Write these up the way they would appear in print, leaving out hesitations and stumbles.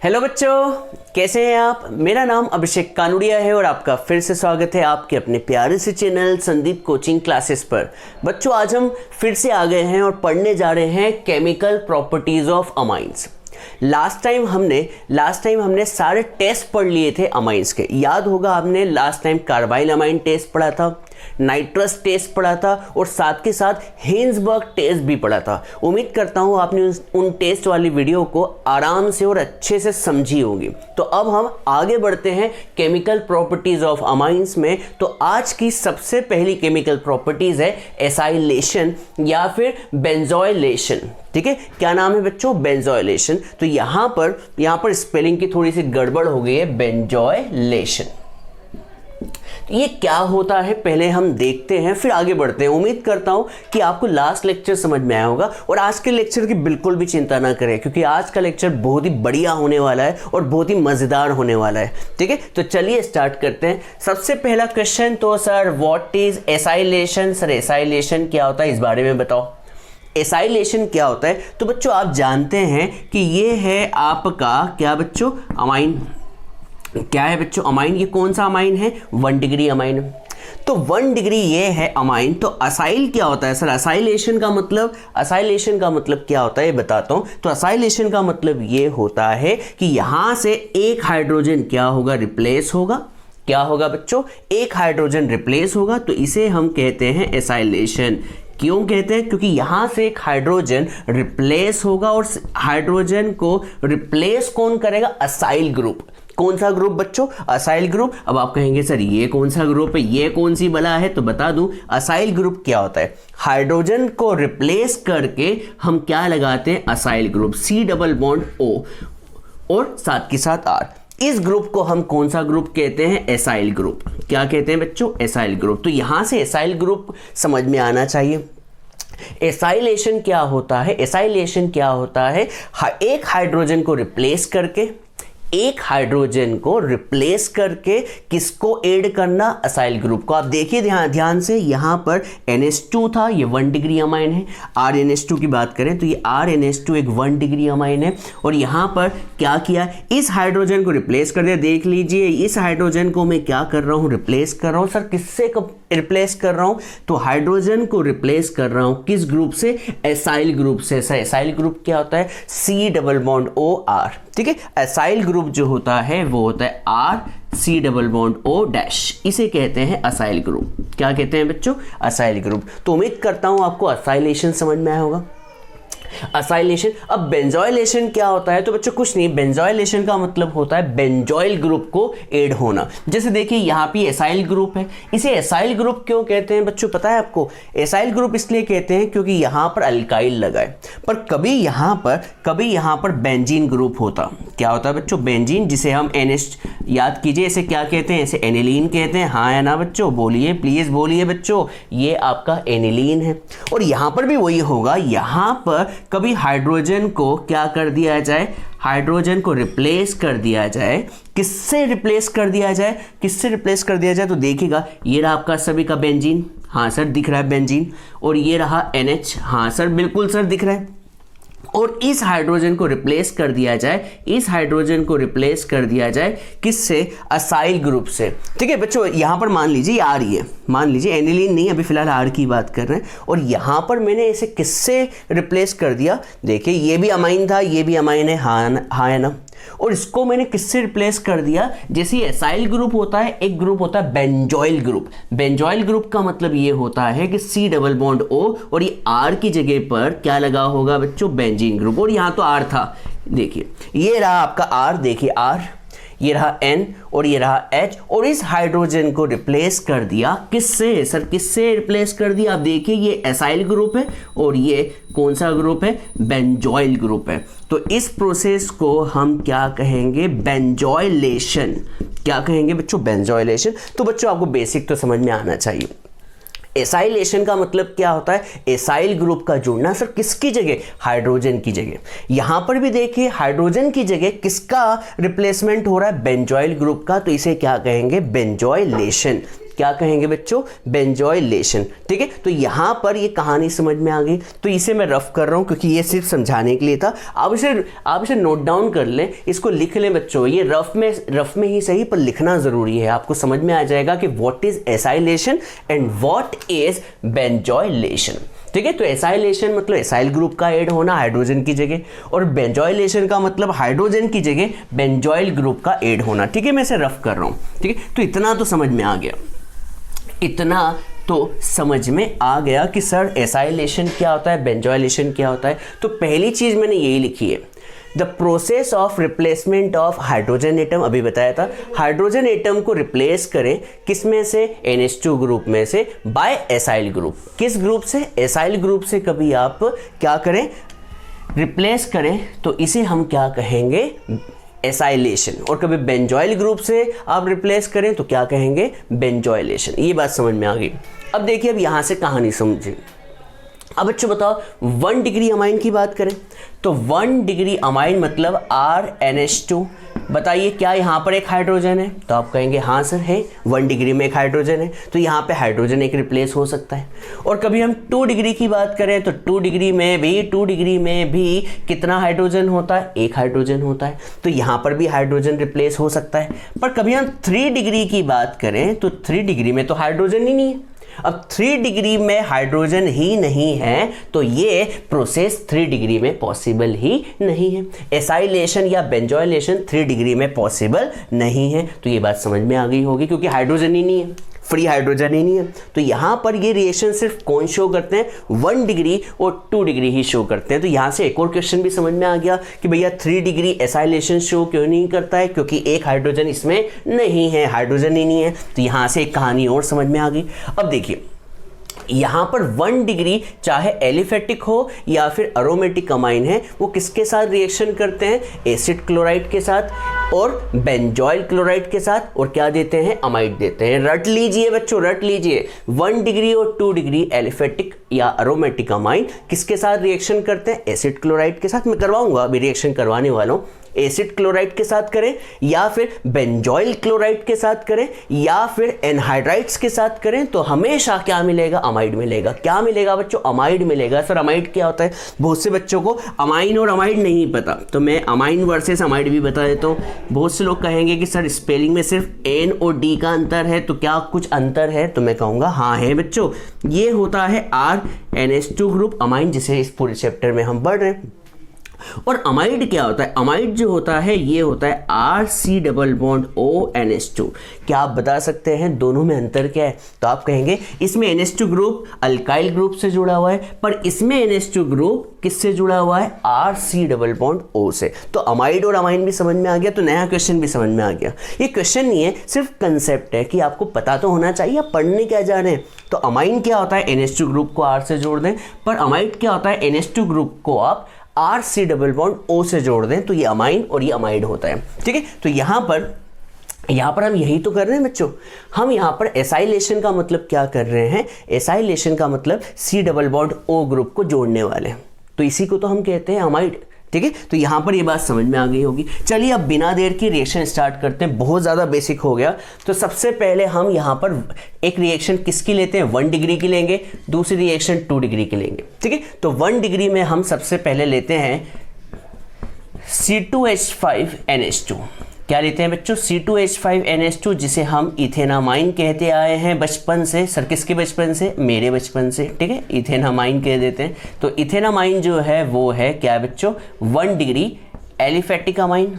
Hello बच्चों, कैसे हैं आप। मेरा नाम अभिषेक कानुड़िया है और आपका फिर से स्वागत है आपके अपने प्यारे से चैनल संदीप कोचिंग क्लासेस पर। बच्चों, आज हम फिर से आ गए हैं और पढ़ने जा रहे हैं chemical properties of amines. Last time हमने सारे टेस्ट पढ़ लिए थे अमाइंस के। याद होगा, आपने last time carbylamine test पढ़ा था, नाइट्रस टेस्ट पढ़ा था और साथ के साथ हिंसबर्ग टेस्ट भी पढ़ा था। उम्मीद करता हूँ आपने उन टेस्ट वाली वीडियो को आराम से और अच्छे से समझी होगी। तो अब हम आगे बढ़ते हैं केमिकल प्रॉपर्टीज ऑफ अमाइंस में। तो आज की सबसे पहली केमिकल प्रॉपर्टीज है एसाइलेशन या फिर बेंजोइलेशन। ठीक है, क्या नाम है बच्चों? बेंजोइलेशन। तो यहां पर स्पेलिंग की थोड़ी सी गड़बड़ हो गई है, बेंजोइलेशन। ये क्या होता है पहले हम देखते हैं, फिर आगे बढ़ते हैं। उम्मीद करता हूं कि आपको लास्ट लेक्चर समझ में आया होगा और आज के लेक्चर की बिल्कुल भी चिंता ना करें, क्योंकि आज का लेक्चर बहुत ही बढ़िया होने वाला है और बहुत ही मजेदार होने वाला है। ठीक है, तो चलिए स्टार्ट करते हैं। सबसे पहला क्वेश्चन, तो sir what is acylation? Sir acylation क्या होता है, इस बारे में बताओ। एसाइलेशन क्या होता है? तो बच्चों आप जानते हैं कि ये है आपका क्या बच्चों, अमाइन। क्या है बच्चों? अमाइन। ये कौन सा अमाइन है? 1 डिग्री अमाइन। तो 1 डिग्री ये है अमाइन। तो असाइल क्या होता है? सर असाइलेशन का मतलब क्या होता है ये बताता हूं। तो असाइलेशन का मतलब ये होता है कि यहां से एक हाइड्रोजन क्या होगा? रिप्लेस होगा। क्या होगा बच्चों? एक हाइड्रोजन रिप्लेस होगा। तो इसे हम कहते हैं एसाइलेशन। क्यों कहते हैं? क्योंकि यहां से एक हाइड्रोजन रिप्लेस होगा और हाइड्रोजन को रिप्लेस कौन करेगा? Acyl group. कौन सा ग्रुप बच्चों? Acyl group. अब आप कहेंगे सर ये कौन सा ग्रुप है, ये कौन सी बला है? तो बता दूं, असाइल ग्रुप क्या होता है? हाइड्रोजन को रिप्लेस करके हम क्या लगाते हैं? Acyl group, C double bond O और साथ के साथ R। इस ग्रुप को हम कौन सा ग्रुप कहते हैं? Acyl group. क्या कहते हैं बच्चों? Acyl group. तो यहां से एसाइल ग्रुप समझ में आना चाहिए। एसाइलेशन क्या होता है? एसाइलेशन क्या होता है? एक हाइड्रोजन को रिप्लेस करके किसको ऐड करना? असाइल ग्रुप को। आप देखिए ध्यान से, यहां पर NH2 था, ये 1 डिग्री अमाइन है। RNH2 की बात करें तो ये RNH2 एक 1 डिग्री अमाइन है और यहां पर क्या किया? इस हाइड्रोजन को रिप्लेस कर दिया। देख लीजिए, इस हाइड्रोजन को मैं क्या कर रहा हूं? रिप्लेस कर रहा हूं। सर किससे रिप्लेस कर रहा हूं? तो हाइड्रोजन को रिप्लेस कर रहा हूं किस ग्रुप से? एसाइल ग्रुप से। सर एसाइल ग्रुप क्या होता है? C double bond O R। ठीक है, एसाइल ग्रुप जो होता है वो होता है C double bond O dash. इसे कहते हैं असाइल ग्रुप। क्या कहते हैं बच्चों? Acyl group. तो उम्मीद करता हूं आपको असाइलेशन समझ में आया होगा। असाइलेशन। अब बेंजोइलेशन क्या होता है? तो बच्चों कुछ नहीं, बेंजोइलेशन का मतलब होता है बेंजोइल ग्रुप को ऐड होना। जैसे देखिए यहां पे एसाइल ग्रुप है। इसे एसाइल ग्रुप क्यों कहते हैं बच्चों, पता है आपको? एसाइल ग्रुप इसलिए कहते हैं क्योंकि यहां पर अल्काइल लगा है, पर कभी यहां पर बेंजीन ग्रुप होता। क्या होता है बच्चों? बेंजीन, जिसे हम NH, याद कीजिए इसे क्या कहते हैं? इसे एनिलीन कहते हैं। हाँ है ना बच्चों? बोलिए, प्लीज बोलिए बच्चों। ये आपका एनिलीन है और यहां पर भी वही होगा। यहां पर कभी हाइड्रोजन को क्या कर दिया जाए? हाइड्रोजन को रिप्लेस कर दिया जाए। किससे रिप्लेस कर दिया जाए? तो देखिएगा, ये रहा आपका सभी का बेंजीन। हाँ सर दिख रहा है बेंजीन। और ये रहा NH। हाँ सर बिल्कुल सर दिख रहा है। और इस हाइड्रोजन को रिप्लेस कर दिया जाए किससे? असाइल ग्रुप से। ठीक है बच्चों, यहां पर मान लीजिए आ रही है, मान लीजिए एनिलीन नहीं, अभी फिलहाल R की बात कर रहे हैं। और यहां पर मैंने इसे किससे रिप्लेस कर दिया? देखिए ये भी अमाइन था, ये भी अमाइन है। हाँ है ना? और इसको मैंने किससे रिप्लेस कर दिया? जैसे एसाइल ग्रुप होता है, एक ग्रुप होता है बेंजोइल ग्रुप। बेंजोइल ग्रुप का मतलब ये होता है कि C डबल बॉन्ड O और ये R की जगह पर क्या लगा होगा बच्चों? Benzene group. और यहां तो R था, देखिए ये रहा आपका R, देखिए R, ये रहा N और ये रहा H। और इस हाइड्रोजन को रिप्लेस कर दिया किससे? सर किससे रिप्लेस कर दिया? आप देखिए ये एसाइल ग्रुप है और ये कौन सा ग्रुप है? बेंजोइल ग्रुप है। तो इस प्रोसेस को हम क्या कहेंगे? बेंजोइलेशन। क्या कहेंगे बच्चों? बेंजोइलेशन। तो बच्चों आपको बेसिक तो समझ में आना चाहिए। एसाइलेशन का मतलब क्या होता है? एसाइल ग्रुप का जुड़ना। सर किसकी जगह? हाइड्रोजन की जगह। यहां पर भी देखिए हाइड्रोजन की जगह किसका रिप्लेसमेंट हो रहा है? बेंजोइल ग्रुप का। तो इसे क्या कहेंगे? बेंजोइलेशन। क्या कहेंगे बच्चों, बेंजोइलेशन। ठीक है, तो यहाँ पर ये कहानी समझ में आ गई। तो इसे मैं रफ कर रहा हूँ क्योंकि ये सिर्फ समझाने के लिए था। आप इसे नोट डाउन कर लें, इसको लिख लें बच्चों। ये रफ में ही सही पर लिखना ज़रूरी है, आपको समझ में आ जाएगा कि what is acylation and what is benzoylation. ठीक है, तो एसाइलेशन मतलब एसाइल ग्रुप का ऐड होना हाइड्रोजन की जगह, और बेंजोइलेशन का मतलब हाइड्रोजन की जगह बेंजोइल ग्रुप का ऐड होना। ठीक है, मैं इसे रफ कर रहा हूँ। ठीक है, तो इतना तो समझ में आ गया, इतना तो समझ में आ गया कि सर एसाइलेशन क्या होता है, बेंजोइलेशन क्या होता है। तो पहली चीज़ मैंने यही लिखी है, the process of replacement of hydrogen atom. अभी बताया था, हाइड्रोजन एटम को रिप्लेस करें किसमें से, NH2 ग्रुप में से, बाय एसाइल ग्रुप। किस ग्रुप से, एसाइल ग्रुप से कभी आप क्या करें, रिप्लेस करें, तो इसे हम क्या कहेंगे, एसाइलेशन। और कभी बेंजोइल ग्रुप से आप रिप्लेस करें तो क्या कहेंगे, बेंजोइलेशन। ये बात समझ में आ गई। अब देखिए, अब यहाँ से कहानी समझिए। अब बच्चों बताओ, 1 डिग्री अमाइन की बात करें तो 1 डिग्री अमाइन मतलब RNH2। बताइए क्या यहाँ पर एक हाइड्रोजन है, तो आप कहेंगे हाँ सर है, 1 डिग्री में एक हाइड्रोजन है, तो यहाँ पे हाइड्रोजन एक रिप्लेस हो सकता है। और कभी हम 2 डिग्री की बात करें तो 2 डिग्री में भी कितना हाइड्रोजन होता है, एक हाइड्रोजन होता है, तो यहाँ पर भी हाइड्रोजन रिप्लेस हो सकता है। पर कभी हम 3 डिग्री की बात करें तो 3 डिग्री में तो हाइड्रोजन ही नहीं है। अब 3 डिग्री में हाइड्रोजन ही नहीं है तो ये प्रोसेस 3 डिग्री में पॉसिबल ही नहीं है। एसाइलेशन या बेंजोइलेशन 3 डिग्री में पॉसिबल नहीं है। तो ये बात समझ में आ गई होगी, क्योंकि हाइड्रोजन ही नहीं है, फ्री हाइड्रोजन ही नहीं है। तो यहाँ पर ये रिएक्शन सिर्फ कौन शो करते हैं, 1 डिग्री और 2 डिग्री ही शो करते हैं। तो यहाँ से एक और क्वेश्चन भी समझ में आ गया कि भैया 3 डिग्री एसाइलेशन शो क्यों नहीं करता है, क्योंकि एक हाइड्रोजन इसमें नहीं है, हाइड्रोजन ही नहीं है। तो यहाँ से एक कहानी और समझ में आ गई। अब देखिए, यहाँ पर 1 डिग्री चाहे एलिफेटिक हो या फिर अरोमेटिक अमाइन है, वो किसके साथ रिएक्शन करते हैं, एसिड क्लोराइड के साथ और बेंजोइल क्लोराइड के साथ, और क्या देते हैं, अमाइड देते हैं। रट लीजिए बच्चों, रट लीजिए, 1 डिग्री और 2 डिग्री एलिफेटिक या अरोमेटिक अमाइन किसके साथ रिएक्शन करते हैं, एसिड क्लोराइड के साथ। मैं करवाऊंगा, अभी रिएक्शन करवाने वाला हूँ। एसिड क्लोराइड के साथ करें या फिर बेंजोइल क्लोराइड के साथ करें या फिर एनहाइड्राइड्स के साथ करें, तो हमेशा क्या मिलेगा, अमाइड मिलेगा। क्या मिलेगा बच्चों, अमाइड मिलेगा। सर अमाइड क्या होता है, बहुत से बच्चों को अमाइन और अमाइड नहीं पता, तो मैं अमाइन वर्सेस अमाइड भी बता देता हूँ। बहुत से लोग कहेंगे कि सर स्पेलिंग में सिर्फ N और D का अंतर है, तो क्या कुछ अंतर है, तो मैं कहूँगा हाँ है बच्चों। ये होता है RNH2 ग्रुप अमाइन, जिसे इस पूरे चैप्टर में हम पढ़ रहे हैं। और अमाइड क्या होता है, अमाइड जो होता है ये होता है RC+ONH2। क्या आप बता सकते हैं दोनों में अंतर क्या है, तो आप कहेंगे इसमें NH2 ग्रुप अल्काइल ग्रुप से जुड़ा हुआ है, पर इसमें NH2 ग्रुप किससे जुड़ा हुआ है, RC+O से। तो अमाइड और अमाइन भी समझ में आ गया, तो नया क्वेश्चन भी समझ में आ गया। ये क्वेश्चन नहीं है, सिर्फ कंसेप्ट है कि आपको पता तो होना चाहिए आप पढ़ने क्या जा रहे हैं। तो अमाइन क्या होता है, NH2 ग्रुप को R से जोड़ दें, पर अमाइड क्या होता है, NH2 ग्रुप को आप RC+O से जोड़ दें, तो ये अमाइन और ये अमाइड होता है। ठीक है, तो यहाँ पर हम यही तो कर रहे हैं बच्चों। हम यहाँ पर एसाइलेशन का मतलब क्या कर रहे हैं, एसाइलेशन का मतलब C+O ग्रुप को जोड़ने वाले हैं, तो इसी को तो हम कहते हैं अमाइड। ठीक है, तो यहाँ पर ये बात समझ में आ गई होगी। चलिए अब बिना देर की रिएक्शन स्टार्ट करते हैं, बहुत ज़्यादा बेसिक हो गया। तो सबसे पहले हम यहाँ पर एक रिएक्शन किसकी लेते हैं, 1 डिग्री की लेंगे, दूसरी रिएक्शन 2 डिग्री की लेंगे। ठीक है, तो 1 डिग्री में हम सबसे पहले लेते हैं C2H5NH2। क्या लेते हैं बच्चों, C2H5NH2, जिसे हम इथेनामाइन कहते आए हैं बचपन से। सर किसके बचपन से, मेरे बचपन से। ठीक है, इथेनामाइन कह देते हैं। तो इथेनामाइन जो है वो है क्या है बच्चों, 1 degree aliphatic amine.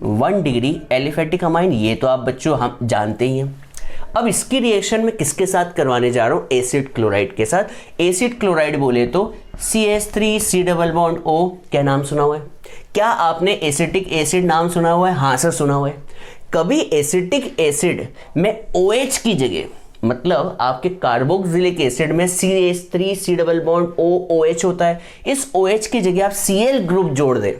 1 degree aliphatic amine, ये तो आप बच्चों हम जानते ही हैं। अब इसकी रिएक्शन में किसके साथ करवाने जा रहा हूँ, एसिड क्लोराइड के साथ। एसिड क्लोराइड बोले तो CH3C+O, क्या नाम सुना हुआ है, क्या आपने एसिटिक एसिड नाम सुना हुआ है, हाँ सर सुना हुआ है। कभी एसिटिक एसिड में OH की जगह, मतलब आपके कार्बोक्सिलिक एसिड में CH3C+O OH होता है, इस OH की जगह आप Cl ग्रुप जोड़ दें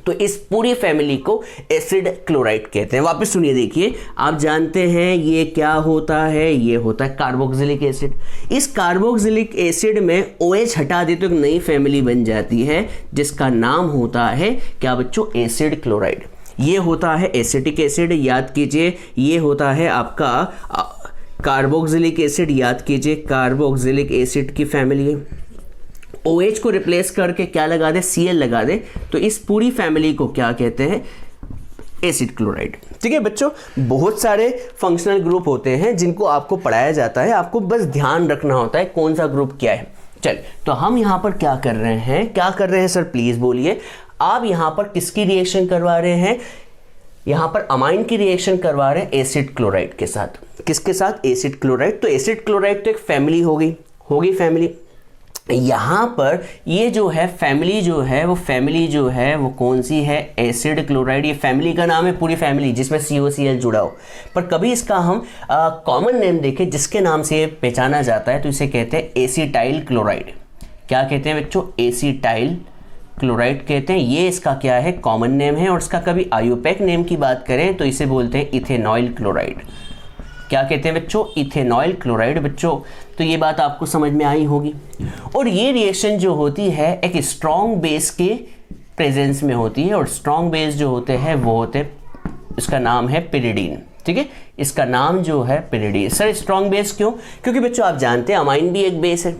तो इस पूरी फैमिली को एसिड क्लोराइड कहते हैं। वापस सुनिए, देखिए आप जानते हैं ये क्या होता है, ये होता है कार्बोक्सिलिक एसिड। इस कार्बोक्सिलिक एसिड में OH हटा दे तो एक नई फैमिली बन जाती है जिसका नाम होता है क्या बच्चों, एसिड क्लोराइड। ये होता है एसिटिक एसिड, याद कीजिए ये होता है आपका कार्बोक्सिलिक एसिड, याद कीजिए कार्बोक्सिलिक एसिड की फैमिली है। OH को रिप्लेस करके क्या लगा दे, Cl लगा दे, तो इस पूरी फैमिली को क्या कहते हैं, एसिड क्लोराइड। ठीक है बच्चों, बहुत सारे फंक्शनल ग्रुप होते हैं जिनको आपको पढ़ाया जाता है, आपको बस ध्यान रखना होता है कौन सा ग्रुप क्या है। चल, तो हम यहाँ पर क्या कर रहे हैं, क्या कर रहे हैं सर प्लीज बोलिए। आप यहाँ पर किसकी रिएक्शन करवा रहे हैं, यहाँ पर अमाइन की रिएक्शन करवा रहे हैं एसिड क्लोराइड के साथ। किसके साथ, एसिड क्लोराइड। तो एसिड क्लोराइड तो एक फैमिली होगी फैमिली। यहाँ पर ये जो है फैमिली जो है वो कौन सी है, एसिड क्लोराइड। ये फैमिली का नाम है, पूरी फैमिली जिसमें COCl जुड़ा हो। पर कभी इसका हम कॉमन नेम देखें जिसके नाम से ये पहचाना जाता है तो इसे कहते हैं एसिटाइल क्लोराइड। क्या कहते हैं बच्चों, एसिटाइल क्लोराइड कहते हैं। ये इसका क्या है, कॉमन नेम है। और इसका कभी आयुपैक नेम की बात करें तो इसे बोलते हैं इथेनॉइल क्लोराइड। क्या कहते हैं बच्चों, इथेनॉइल क्लोराइड। बच्चों तो ये बात आपको समझ में आई होगी। और ये रिएक्शन जो होती है एक स्ट्रॉन्ग बेस के प्रेजेंस में होती है, और स्ट्रॉन्ग बेस जो होते हैं वो होते हैं, इसका नाम है पिरिडीन। ठीक है, इसका नाम जो है पिरिडीन। सर स्ट्रॉन्ग बेस क्यों, क्योंकि बच्चों आप जानते हैं अमाइन भी एक बेस है।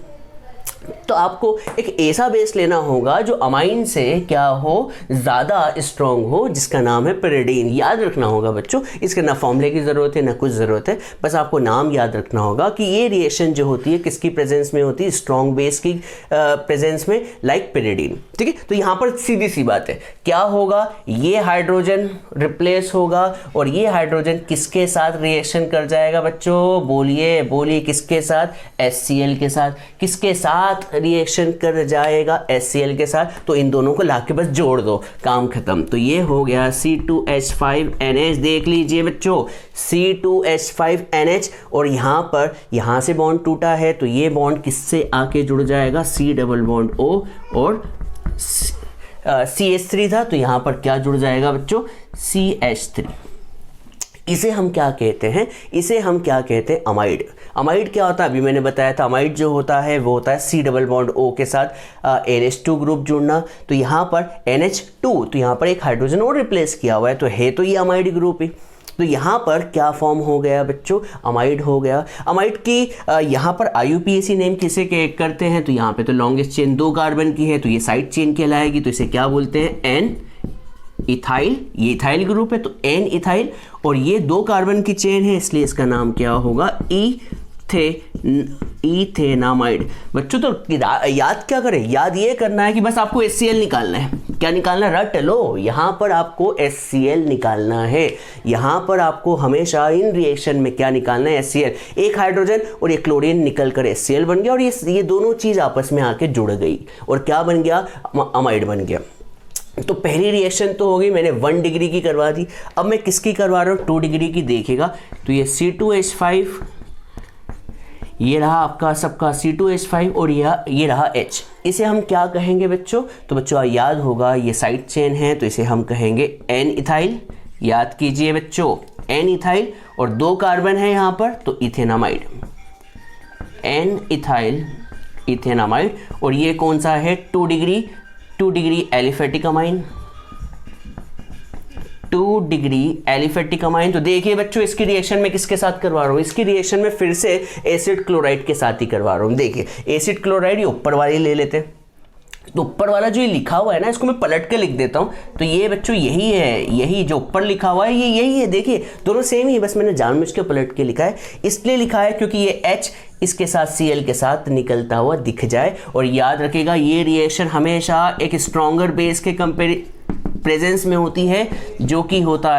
तो आपको एक ऐसा बेस लेना होगा जो अमाइन से क्या हो, ज़्यादा स्ट्रॉन्ग हो, जिसका नाम है पिरिडीन। याद रखना होगा बच्चों, इसके ना फॉर्मूले की ज़रूरत है ना कुछ ज़रूरत है, बस आपको नाम याद रखना होगा कि ये रिएक्शन जो होती है किसकी प्रेजेंस में होती है, स्ट्रॉन्ग बेस की प्रेजेंस में, लाइक पिरिडीन। ठीक है, तो यहाँ पर सीधी सी बात है, क्या होगा, ये हाइड्रोजन रिप्लेस होगा और ये हाइड्रोजन किसके साथ रिएक्शन कर जाएगा बच्चों, बोलिए किसके साथ, HCl के साथ। किसके साथ रिएक्शन कर जाएगा, HCl के साथ। तो इन दोनों को लाके बस जोड़ दो, काम खत्म। तो ये हो गया C2H5NH। देख लीजिए बच्चों, C2H5NH। और यहाँ से बॉन्ड टूटा है तो ये बॉन्ड किससे आके जुड़ जाएगा, C डबल बॉन्ड O, और CH3 था तो यहाँ पर क्या जुड़ जाएगा बच्चों, CH3। इसे हम क्या कहते हैं, इसे हम क्या कहते हैं, अमाइड। अमाइड क्या होता है, अभी मैंने बताया था, अमाइड जो होता है वो होता है C डबल बॉन्ड O के साथ NH2 ग्रुप जुड़ना। तो यहाँ पर NH2, तो यहाँ पर एक हाइड्रोजन और रिप्लेस किया हुआ है, तो है तो ये अमाइड ग्रुप ही। तो यहाँ पर क्या फॉर्म हो गया बच्चों, अमाइड हो गया। अमाइड की यहाँ पर IUPAC नेम किसे करते हैं, तो यहाँ पे तो लॉन्गेस्ट चेन 2 कार्बन की है तो ये साइड चेन कहलाएगी, तो इसे क्या बोलते हैं, एन इथाइल। ये इथाइल ग्रुप है तो एन इथाइल, और ये 2 कार्बन की चेन है इसलिए इसका नाम क्या होगा, इथेनामाइड। बच्चों तो याद क्या करें, याद ये करना है कि बस आपको HCl निकालना है। क्या निकालना है, रट लो, यहाँ पर आपको HCl निकालना है। यहाँ पर आपको हमेशा इन रिएक्शन में क्या निकालना है, HCl। एक हाइड्रोजन और एक क्लोरीन निकल कर HCl बन गया, और ये दोनों चीज़ आपस में आके जुड़ गई और क्या बन गया, अमाइड बन गया। तो पहली रिएक्शन तो होगी, मैंने 1 डिग्री की करवा दी। अब मैं किसकी करवा रहा हूँ, 2 डिग्री की। देखिएगा तो ये C2H5, ये रहा आपका सबका C2H5, और ये रहा H। इसे हम क्या कहेंगे बच्चों, तो बच्चों याद होगा ये साइड चेन है तो इसे हम कहेंगे एन इथाइल। याद कीजिए बच्चों, एन इथाइल, और 2 कार्बन है यहाँ पर तो इथेनामाइड, एन इथाइल इथेनामाइड। और ये कौन सा है, 2 degree aliphatic amine, 2 degree aliphatic amine. तो देखिए बच्चों, इसकी रिएक्शन में किसके साथ करवा रहा हूँ, इसकी रिएक्शन में फिर से एसिड क्लोराइड के साथ ही करवा रहा हूँ। देखिए एसिड क्लोराइड ये ऊपर वाली ले लेते हैं, तो ऊपर वाला जो ये लिखा हुआ है ना, इसको मैं पलट के लिख देता हूँ। तो ये बच्चों यही है, यही जो ऊपर लिखा हुआ है ये यही है। देखिए दोनों सेम ही है, बस मैंने जानबूझ के पलट के लिखा है। इसलिए लिखा है क्योंकि ये H इसके साथ Cl के साथ निकलता हुआ दिख जाए। और याद रखिएगा ये रिएक्शन हमेशा एक स्ट्रॉन्गर बेस के प्रेजेंस में होती है, जो कि होता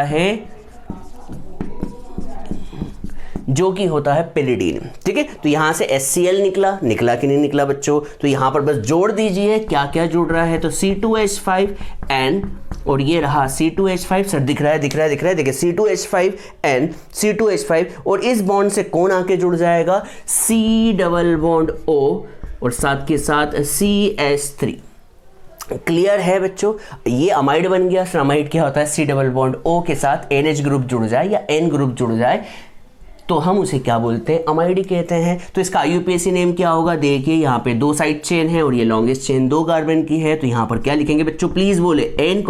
है पिरिडीन। ठीक है, तो यहाँ से HCl निकला कि नहीं निकला बच्चों, तो यहाँ पर बस जोड़ दीजिए क्या क्या जुड़ रहा है। तो C2H5N, और ये रहा C2H5, सर दिख रहा है देखिए C2H5N, C2H5, और इस बॉन्ड से कौन आके जुड़ जाएगा, C डबल बॉन्ड O, और साथ के साथ CH3। क्लियर है बच्चों, ये अमाइड बन गया। अमाइड क्या होता है, C डबल बॉन्ड O के साथ NH ग्रुप जुड़ जाए या N ग्रुप जुड़ जाए तो हम उसे क्या बोलते हैं, अमाइड कहते हैं। तो इसका IUPAC नेम क्या होगा, देखिए यहाँ पे 2 साइड चेन है और ये लॉन्गेस्ट चेन 2 कार्बन की है, तो यहाँ पर क्या लिखेंगे बच्चों, प्लीज बोले, N,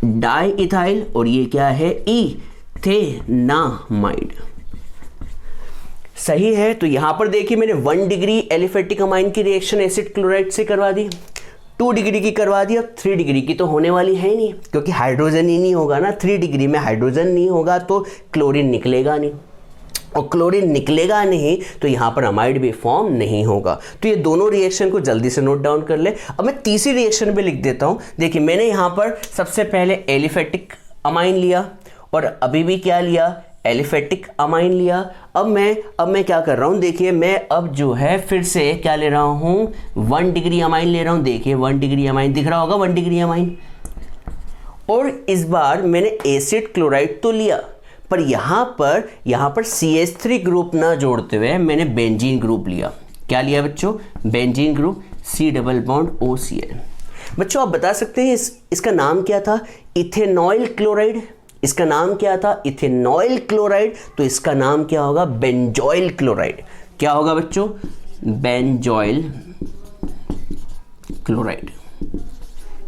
डाई इथाइल, और ये क्या है, इथेनामाइड। सही है। तो यहाँ पर देखिए मैंने 1 डिग्री एलिफेटिक अमाइन की रिएक्शन एसिड क्लोराइड से करवा दी, 2 डिग्री की करवा दी, अब 3 डिग्री की तो होने वाली है ही नहीं, क्योंकि हाइड्रोजन ही नहीं होगा ना, 3 डिग्री में हाइड्रोजन नहीं होगा तो क्लोरीन निकलेगा नहीं, और क्लोरीन निकलेगा नहीं तो यहाँ पर अमाइड भी फॉर्म नहीं होगा। तो ये दोनों रिएक्शन को जल्दी से नोट डाउन कर ले। अब मैं तीसरी रिएक्शन भी लिख देता हूँ। देखिए मैंने यहाँ पर सबसे पहले एलिफेटिक अमाइन लिया और अभी भी क्या लिया, एलिफेटिक अमाइन लिया। अब मैं क्या कर रहा हूँ, देखिए मैं अब जो है फिर से क्या ले रहा हूँ, 1 डिग्री अमाइन ले रहा हूँ। देखिए 1 डिग्री अमाइन दिख रहा होगा, 1 डिग्री अमाइन। और इस बार मैंने एसिड क्लोराइड तो लिया, पर यहाँ पर CH3 ग्रुप ना जोड़ते हुए मैंने बेंजीन ग्रुप लिया। क्या लिया बच्चों, benzene group, C double bond OCl। बच्चों आप बता सकते हैं इसका नाम क्या था, इथेनॉइल क्लोराइड। इसका नाम क्या था, इथेनॉइल क्लोराइड, तो इसका नाम क्या होगा, बेंजॉइल क्लोराइड। क्या होगा बच्चों, बेंजॉइल क्लोराइड।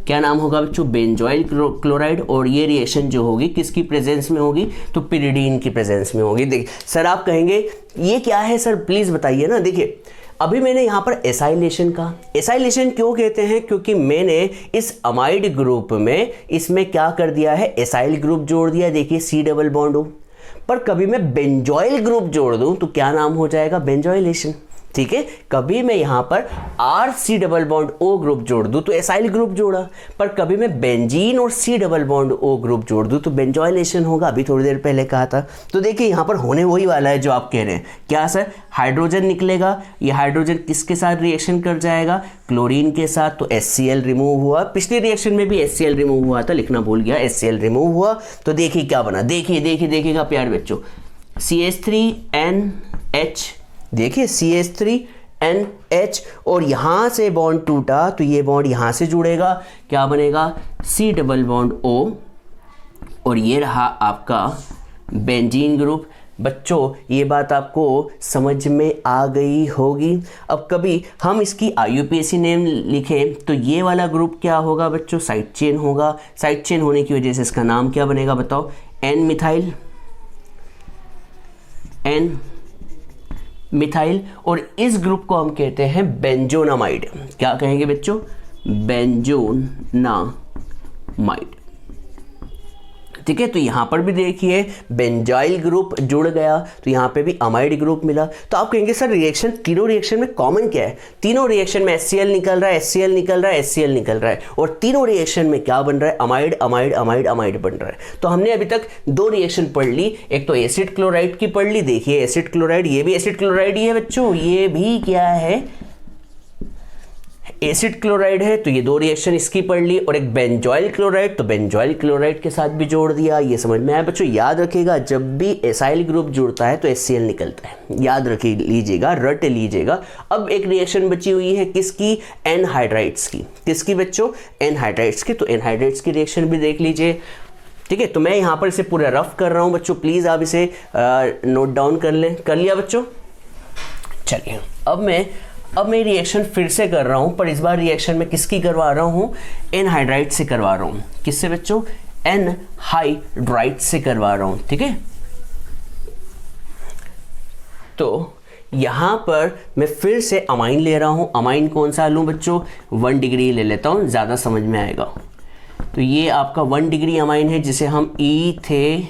क्या नाम होगा बच्चों, बेंजॉइल क्लोराइड। और ये रिएक्शन जो होगी किसकी प्रेजेंस में होगी, तो पिरिडीन की प्रेजेंस में होगी। देखिए सर आप कहेंगे ये क्या है सर, प्लीज बताइए ना। देखिए अभी मैंने यहाँ पर एसाइलेशन का, एसाइलेशन क्यों कहते हैं, क्योंकि मैंने इस अमाइड ग्रुप में इसमें क्या कर दिया है, एसाइल ग्रुप जोड़ दिया। देखिए C डबल बॉन्ड O, पर कभी मैं बेंजॉइल ग्रुप जोड़ दूं तो क्या नाम हो जाएगा, बेंजॉइलेशन। ठीक है, कभी मैं यहाँ पर RC double bond O group जोड़ दूं तो एसाइल ग्रुप जोड़ा, पर कभी मैं बेंजीन और C double bond O group जोड़ दूं तो बेंजॉइलेशन होगा। अभी थोड़ी देर पहले कहा था। तो देखिए यहाँ पर होने वही वाला है जो आप कह रहे हैं। क्या सर, हाइड्रोजन निकलेगा, ये हाइड्रोजन किसके साथ रिएक्शन कर जाएगा, क्लोरीन के साथ, तो HCl रिमूव हुआ। पिछली रिएक्शन में भी HCl रिमूव हुआ था, लिखना भूल गया, HCl रिमूव हुआ। तो देखिए क्या बना, देखिएगा प्यार बच्चों, CH3NH, देखिए CH3NH, और यहाँ से बॉन्ड टूटा तो ये बॉन्ड यहाँ से जुड़ेगा, क्या बनेगा, C डबल बॉन्ड O, और ये रहा आपका बेंजीन ग्रुप। बच्चों ये बात आपको समझ में आ गई होगी। अब कभी हम इसकी IUPAC नेम लिखें तो ये वाला ग्रुप क्या होगा बच्चों, साइड चेन होगा। साइड चेन होने की वजह से इसका नाम क्या बनेगा बताओ, N मिथाइल, और इस ग्रुप को हम कहते हैं बेंजोनामाइड। क्या कहेंगे बच्चों, बेंजोनामाइड। ठीक है, तो यहाँ पर भी देखिए बेंजाइल ग्रुप जुड़ गया, तो यहाँ पे भी अमाइड ग्रुप मिला। तो आप कहेंगे सर रिएक्शन, तीनों रिएक्शन में कॉमन क्या है, तीनों रिएक्शन में HCl निकल रहा है, HCl निकल रहा है, HCl निकल रहा है, और तीनों रिएक्शन में क्या बन रहा है, अमाइड अमाइड अमाइड अमाइड बन रहा है। तो हमने अभी तक 2 रिएक्शन पढ़ ली, एक तो एसिड क्लोराइड की पढ़ ली। देखिए एसिड क्लोराइड, ये भी एसिड क्लोराइड ही है बच्चों, ये भी क्या है, एसिड क्लोराइड है। तो ये 2 रिएक्शन इसकी पढ़ ली, और एक बेंजॉइल क्लोराइड, तो बेंजॉइल क्लोराइड के साथ भी जोड़ दिया। ये समझ में आया बच्चों। याद रखिएगा जब भी एसाइल ग्रुप जुड़ता है तो HCl निकलता है, याद रख लीजिएगा, रट लीजिएगा। अब एक रिएक्शन बची हुई है किसकी, एनहाइड्राइड्स की। किसकी बच्चों, एनहाइड्राइड्स की। तो एनहाइड्राइड्स की रिएक्शन भी देख लीजिए। ठीक है, तो मैं यहाँ पर इसे पूरा रफ कर रहा हूँ बच्चों, प्लीज़ आप इसे नोट डाउन कर लें। कर लिया बच्चों, चलिए अब मैं रिएक्शन फिर से कर रहा हूं, पर इस बार रिएक्शन में किसकी करवा रहा हूं, एनहाइड्राइड से करवा रहा हूं। किससे बच्चों, एनहाइड्राइड से करवा रहा हूं। ठीक है, तो यहां पर मैं फिर से अमाइन ले रहा हूं। अमाइन कौन सा लूं बच्चों, 1 डिग्री ले लेता हूं, ज़्यादा समझ में आएगा। तो ये आपका 1 डिग्री अमाइन है, जिसे हम इथेनामाइन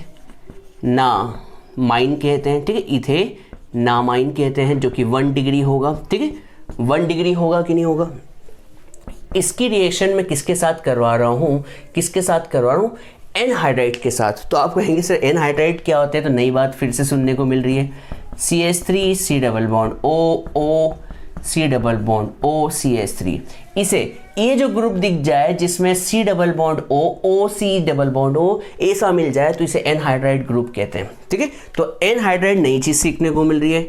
कहते हैं। ठीक है, इथेनामाइन कहते हैं, जो कि 1 डिग्री होगा। ठीक है, 1 डिग्री होगा कि नहीं होगा। इसकी रिएक्शन में किसके साथ करवा रहा हूँ, एनहाइड्राइड के साथ। तो आप कहेंगे सर एनहाइड्राइड क्या होते हैं, तो नई बात फिर से सुनने को मिल रही है। CH3 C double bond O C double bond O CH3। इसे ये जो ग्रुप दिख जाए जिसमें C double bond O C double bond O ऐसा मिल जाए तो इसे एनहाइड्राइड ग्रुप कहते हैं। ठीक है, तो एनहाइड्राइड नई चीज़ सीखने को मिल रही है,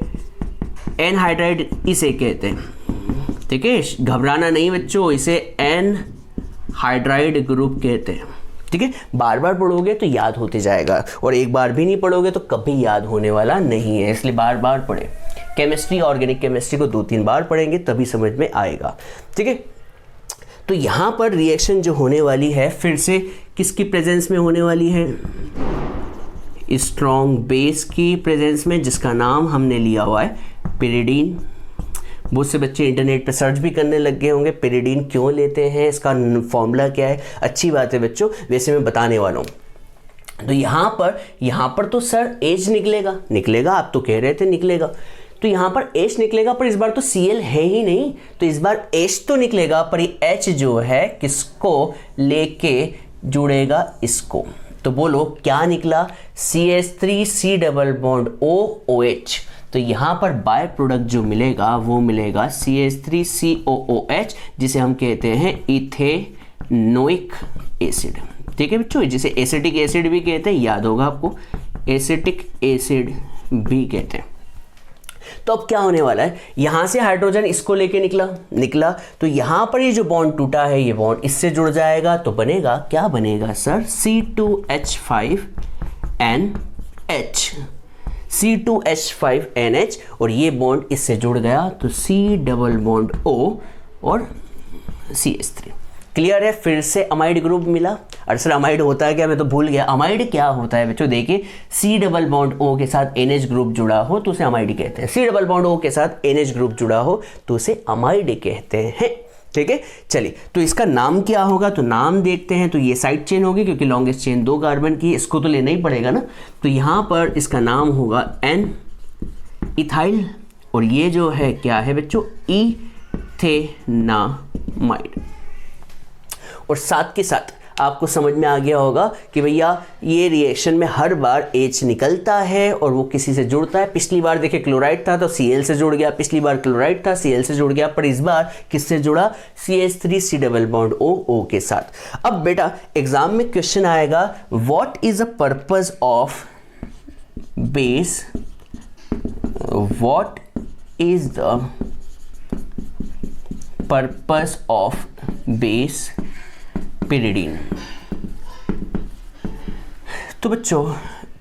एनहाइड्राइड इसे कहते हैं। ठीक है, घबराना नहीं बच्चों, इसे एनहाइड्राइड ग्रुप कहते हैं। ठीक है, बार बार पढ़ोगे तो याद होते जाएगा, और एक बार भी नहीं पढ़ोगे तो कभी याद होने वाला नहीं है, इसलिए बार बार पढ़े। केमिस्ट्री, ऑर्गेनिक केमिस्ट्री को 2-3 बार पढ़ेंगे तभी समझ में आएगा। ठीक है, तो यहाँ पर रिएक्शन जो होने वाली है फिर से किसकी प्रेजेंस में होने वाली है, स्ट्रॉन्ग बेस की प्रेजेंस में, जिसका नाम हमने लिया हुआ है पिरिडीन। बहुत से बच्चे इंटरनेट पे सर्च भी करने लग गए होंगे पिरिडीन क्यों लेते हैं, इसका फॉर्मूला क्या है। अच्छी बात है बच्चों, वैसे मैं बताने वाला हूँ। तो यहाँ पर तो सर एच निकलेगा, आप तो कह रहे थे निकलेगा, तो यहाँ पर एच निकलेगा, पर इस बार तो Cl है ही नहीं, तो इस बार एच तो निकलेगा, पर ये एच जो है किसको लेके जुड़ेगा, इसको। तो बोलो क्या निकला, CH3 डबल बॉन्ड OOH। तो यहाँ पर बाय प्रोडक्ट जो मिलेगा वो मिलेगा CH3COOH, जिसे हम कहते हैं इथेनोइक एसिड। ठीक है बच्चों, जिसे एसिटिक एसिड भी कहते हैं, याद होगा आपको, एसिटिक एसिड भी कहते हैं। तो अब क्या होने वाला है, यहां से हाइड्रोजन इसको लेके निकला, तो यहां पर ये जो बॉन्ड टूटा है, ये बॉन्ड इससे जुड़ जाएगा, तो बनेगा क्या बनेगा सर, C2H5NH, और ये बॉन्ड इससे जुड़ गया, तो C डबल बॉन्ड O और CH3। क्लियर है, फिर से अमाइड ग्रुप मिला। और सर अमाइड होता है क्या, मैं तो भूल गया, अमाइड क्या होता है बच्चों, देखिए C डबल बॉन्ड O के साथ NH ग्रुप जुड़ा हो तो उसे अमाइड कहते हैं, C डबल बॉन्ड O के साथ NH ग्रुप जुड़ा हो तो उसे अमाइड कहते हैं। ठीक है, चलिए तो इसका नाम क्या होगा, तो नाम देखते हैं। तो ये साइड चेन होगी, क्योंकि लॉन्गेस्ट चेन 2 कार्बन की, इसको तो लेना ही पड़ेगा ना। तो यहाँ पर इसका नाम होगा N इथाइल, और ये जो है क्या है बच्चों, इथेनामाइड। और साथ के साथ आपको समझ में आ गया होगा कि भैया ये रिएक्शन में हर बार H निकलता है और वो किसी से जुड़ता है। पिछली बार देखिए क्लोराइड था तो Cl से जुड़ गया, पिछली बार क्लोराइड था Cl से जुड़ गया, पर इस बार किससे जुड़ा, CH3 डबल बॉन्ड O के साथ। अब बेटा एग्जाम में क्वेश्चन आएगा, what is the purpose of base, what is the purpose of base pyridine. तो बच्चों